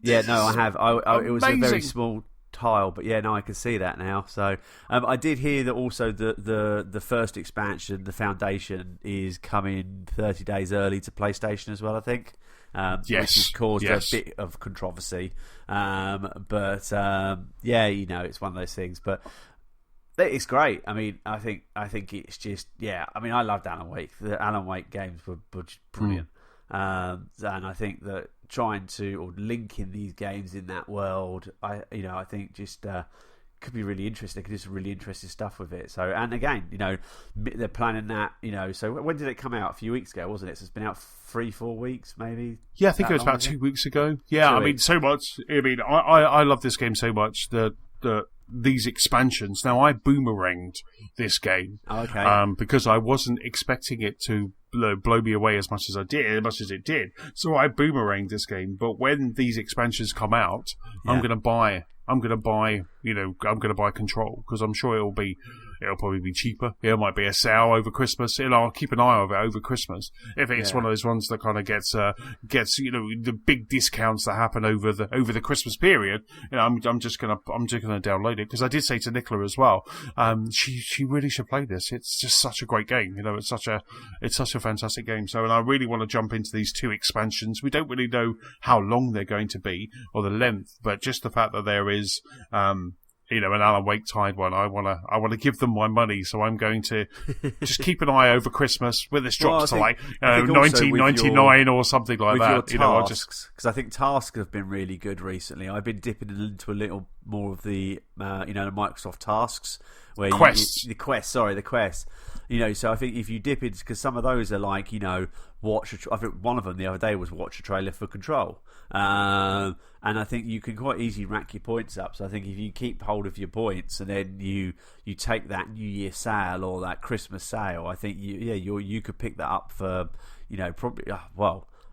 Yeah, no, I have. It was a very small tile, but I can see that now. So I did hear that also the first expansion, the Foundation, is coming 30 days early to PlayStation as well, I think. Which has caused a bit of controversy. But it's one of those things. But it's great. I mean, I think it's just I loved Alan Wake. The Alan Wake games were just brilliant. And I think that trying to or linking these games in that world, I think just could be really interesting. They could do some really interesting stuff with it. So, and again, they're planning that. So when did it come out? A few weeks ago, wasn't it? So it's been out 3-4 weeks, maybe. Yeah, I think it was about 2 weeks ago. Yeah, I mean, so much. I mean, I love this game so much. These expansions. Now, I boomeranged this game, because I wasn't expecting it to blow me away as much as it did. So I boomeranged this game. But when these expansions come out, I'm gonna buy Control, because I'm sure it'll probably be cheaper. It might be a sale over Christmas. I'll keep an eye on it over Christmas. If it's one of those ones that kind of gets the big discounts that happen over the Christmas period, I'm just gonna download it, because I did say to Nicola as well, she really should play this. It's just such a great game. It's such a fantastic game. So, and I really want to jump into these 2 expansions. We don't really know how long they're going to be or the length, but just the fact that there is an Alan Wake tied one, I want to give them my money. So I'm going to just keep an eye over Christmas when this drops to 19.99 or something like that. Because I think tasks have been really good recently. I've been dipping into a little more of the the Microsoft tasks where quests. The quests. So I think if you dip into, because some of those are like I think one of them the other day was watch a trailer for Control. And I think you can quite easily rack your points up. So I think if you keep hold of your points and then you take that New Year sale or that Christmas sale, I think you could pick that up for probably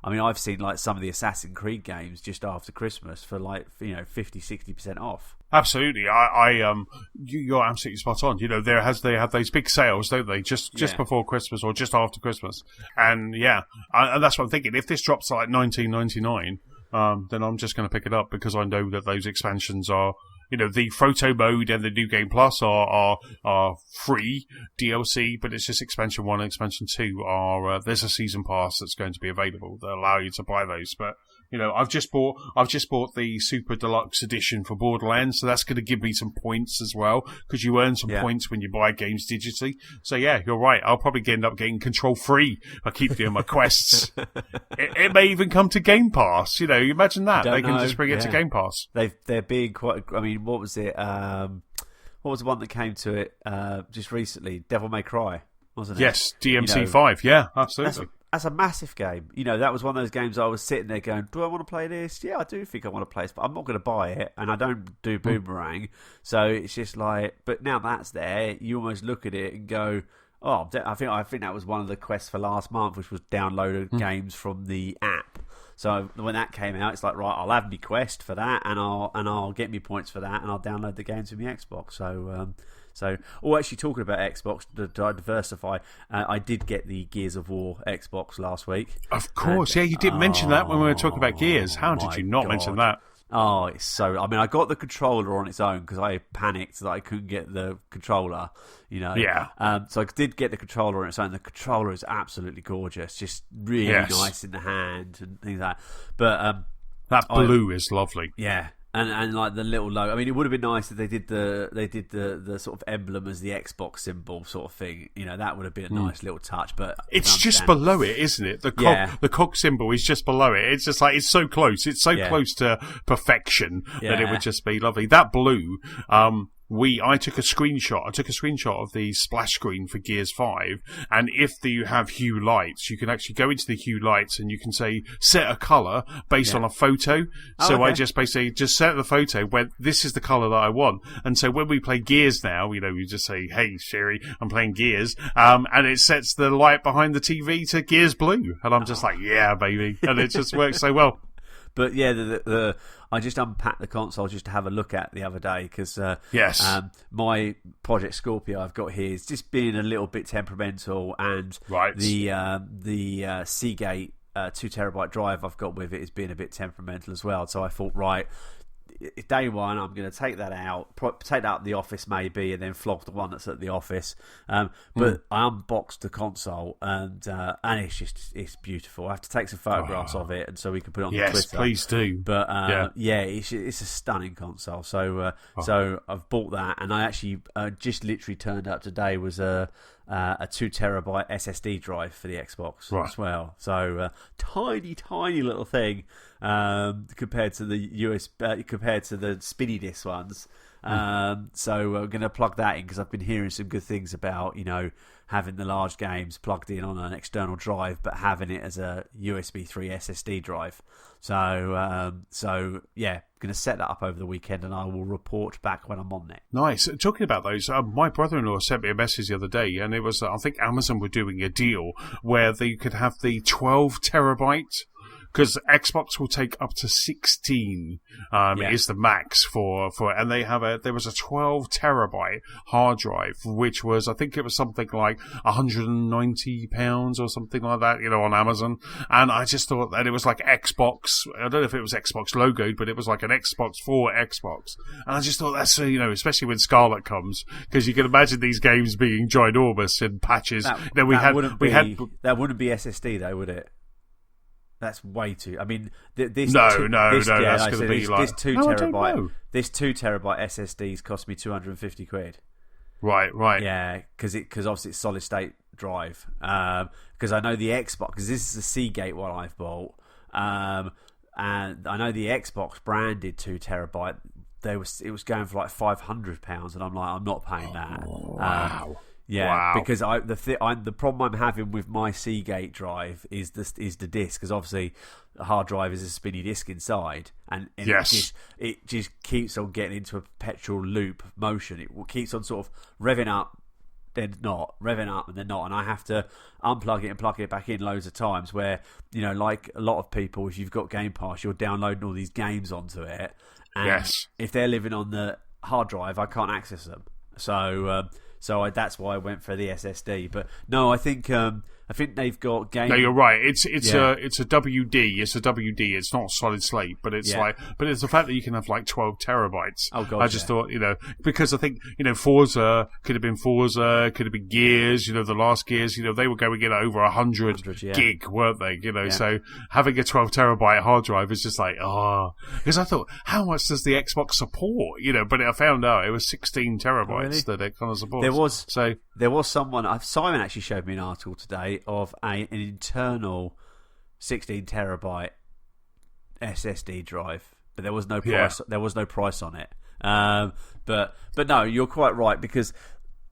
I've seen like some of the Assassin's Creed games just after Christmas for 50-60% off. Absolutely, you're absolutely spot on. They have those big sales, don't they? Just before Christmas or just after Christmas, and and that's what I'm thinking. If this drops to like $19.99, then I'm just going to pick it up, because I know that those expansions are, the photo mode and the New Game Plus are free DLC, but it's just expansion 1 and expansion 2 are there's a season pass that's going to be available that allow you to buy those. But I've just bought the Super Deluxe Edition for Borderlands, so that's going to give me some points as well, because you earn some points when you buy games digitally. So you're right. I'll probably end up getting Control free. I keep doing my quests. It may even come to Game Pass. You imagine that they can just bring it to Game Pass. They're being quite. I mean, what was it? What was the one that came to it just recently? Devil May Cry, wasn't it? Yes, DMC5. Yeah, absolutely. That's a massive game. That was one of those games I was sitting there going, do I want to play this? Yeah, I do think I want to play this, but I'm not going to buy it, and I don't do Boomerang. So it's just like, but now that's there, you almost look at it and go, oh, I think that was one of the quests for last month, which was downloaded games from the app. So when that came out, it's like, right, I'll have my quest for that, and I'll get me points for that, and I'll download the games from my Xbox. Actually, talking about Xbox, to diversify, I did get the Gears of War Xbox last week. Of course, you did mention that when we were talking about Gears. How did you not mention that? Oh, it's so... I mean, I got the controller on its own because I panicked that I couldn't get the controller, Yeah. So I did get the controller on its own. The controller is absolutely gorgeous, just really nice in the hand and things like that. But that blue is lovely. Yeah. And like the little logo. I mean, it would have been nice if they did the sort of emblem as the Xbox symbol sort of thing. That would have been a nice little touch. But it's just below it, isn't it? The cog symbol is just below it. It's just like it's so close. It's so close to perfection that it would just be lovely. That blue. I took a screenshot. I took a screenshot of the splash screen for Gears 5, and if you have hue lights, you can actually go into the hue lights and you can say set a color based on a photo. I just basically set the photo when this is the color that I want. And so when we play Gears now, you just say, "Hey Siri, I'm playing Gears," and it sets the light behind the TV to Gears blue, and I'm just like, "Yeah, baby," and it just works so well. But I just unpacked the console just to have a look at the other day because my Project Scorpio I've got here is just being a little bit temperamental, and the Seagate 2 terabyte drive I've got with it is being a bit temperamental as well. So I thought, right, day one, I'm going to take that out, take that out of the office maybe, and then flog the one that's at the office. But I unboxed the console, and it's beautiful. I have to take some photographs of it, and so we can put it on Twitter. Yes, please do. But it's a stunning console. So I've bought that, and I actually just literally turned up today was a 2 terabyte SSD drive for the Xbox as well. So tiny little thing compared to the compared to the spinny disc ones. So I'm going to plug that in because I've been hearing some good things about having the large games plugged in on an external drive, but having it as a USB 3 SSD drive. So going to set that up over the weekend, and I will report back when I'm on it. Nice. Talking about those, my brother-in-law sent me a message the other day, and it was I think Amazon were doing a deal where they could have the 12 terabyte because Xbox will take up to 16. Is the max for and there was a 12 terabyte hard drive, which was, I think it was something like £190 or something like that, on Amazon. And I just thought that it was like Xbox. I don't know if it was Xbox logoed, but it was like an Xbox for Xbox. And I just thought that's, especially when Scarlet comes, because you can imagine these games being ginormous in patches. That wouldn't be SSD though, would it? That's way too. I mean, this that's going to be like this 2 terabyte. This 2 terabyte SSDs cost me £250. Right. Yeah, because obviously it's solid state drive. Because I know the Xbox, because this is the Seagate one I've bought, and I know the Xbox branded 2 terabyte. It was going for like £500, and I'm like, I'm not paying that. Wow. Yeah, because the problem I'm having with my Seagate drive is the disc, because obviously the hard drive is a spinny disc inside, and yes. it just keeps on getting into a perpetual loop motion. It keeps on sort of revving up, then not, revving up and then not, and I have to unplug it and plug it back in loads of times. Where like a lot of people, if you've got Game Pass, you're downloading all these games onto it, and yes. if they're living on the hard drive, I can't access them. So that's why I went for the SSD. But no, I think they've got games. No, you're right. It's a WD. It's a WD. It's not solid slate, but it's but it's the fact that you can have like 12 terabytes. Oh god! I just thought, because I think Forza could have been Forza, could have been Gears. The last Gears, they were going in over 100 gig, weren't they? So having a 12 terabyte hard drive is just like, because I thought, how much does the Xbox support? But I found out it was 16 terabytes that it kind of supports. There was someone. Simon actually showed me an article today of an internal 16 terabyte SSD drive, but there was no price. There was no price on it. But no, you're quite right, because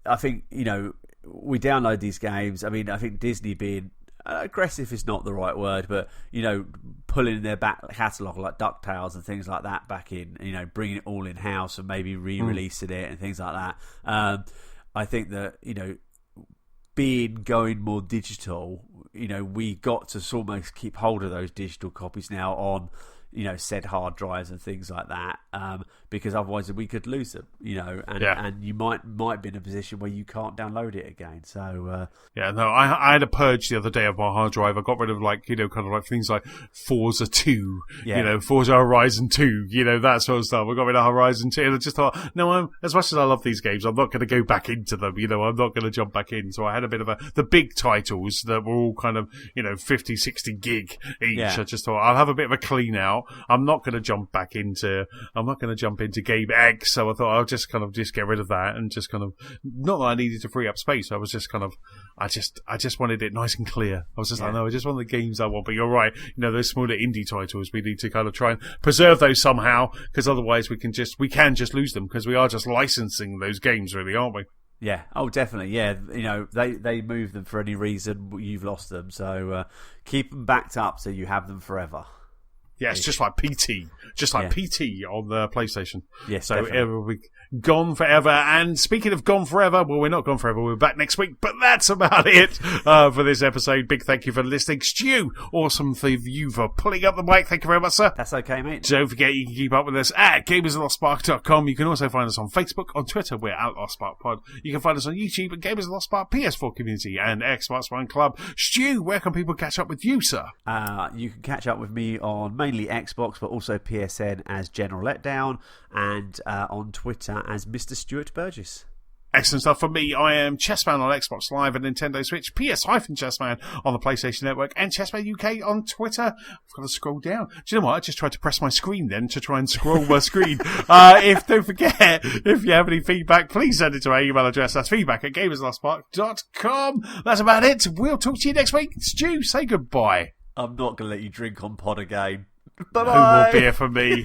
I think we download these games. I mean, I think Disney being aggressive is not the right word, but pulling their back catalogue like DuckTales and things like that back in, bringing it all in house and maybe re-releasing it and things like that. I think that going more digital, we got to almost keep hold of those digital copies now on said hard drives and things like that, because otherwise we could lose them, and you might be in a position where you can't download it again. So I had a purge the other day of my hard drive. I got rid of kind of like things like Forza 2, Forza Horizon 2, that sort of stuff. I got rid of Horizon 2, and I just thought, no, as much as I love these games, I'm not going to go back into them. I'm not going to jump back in. So I had a bit of the big titles that were all kind of 50, 60 gig each. I just thought I'll have a bit of a clean out. I'm not going to jump into Game X, so I thought I'll just get rid of that, and just kind of, not that I needed to free up space. I was just kind of, I just wanted it nice and clear. I was just like, no, I just want the games I want. But you're right, those smaller indie titles, we need to kind of try and preserve those somehow, because otherwise we can just lose them, because we are just licensing those games, really, aren't we? Yeah. Oh, definitely. Yeah. They move them for any reason. You've lost them, so keep them backed up so you have them forever. Yeah, it's just like PT on the PlayStation. Yes, so definitely. it will be gone forever. And speaking of gone forever, well, we're not gone forever. We're back next week, but that's about it for this episode. Big thank you for listening, Stu. Awesome for you for pulling up the mic. Thank you very much, sir. That's okay, mate. Don't forget, you can keep up with us at gamersofthespark.com. You can also find us on Facebook, on Twitter. We're at Lost Spark Pod. You can find us on YouTube at Gamers of the Lost Spark PS4 Community and Xbox One Club. Stu, where can people catch up with you, sir? You can catch up with me on mainly Xbox, but also PSN as General Letdown, and on Twitter as Mr. Stuart Burgess. Excellent stuff. For me, I am Chessman on Xbox Live and Nintendo Switch, PS-Chessman on the PlayStation Network, and Chessman UK on Twitter. I've got to scroll down. Do you know what? I just tried to press my screen then to try and scroll my screen. Don't forget, if you have any feedback, please send it to our email address. That's feedback@gamerslostpark.com. That's about it. We'll talk to you next week. Stu, say goodbye. I'm not going to let you drink on pod again. Bye-bye. No more beer for me.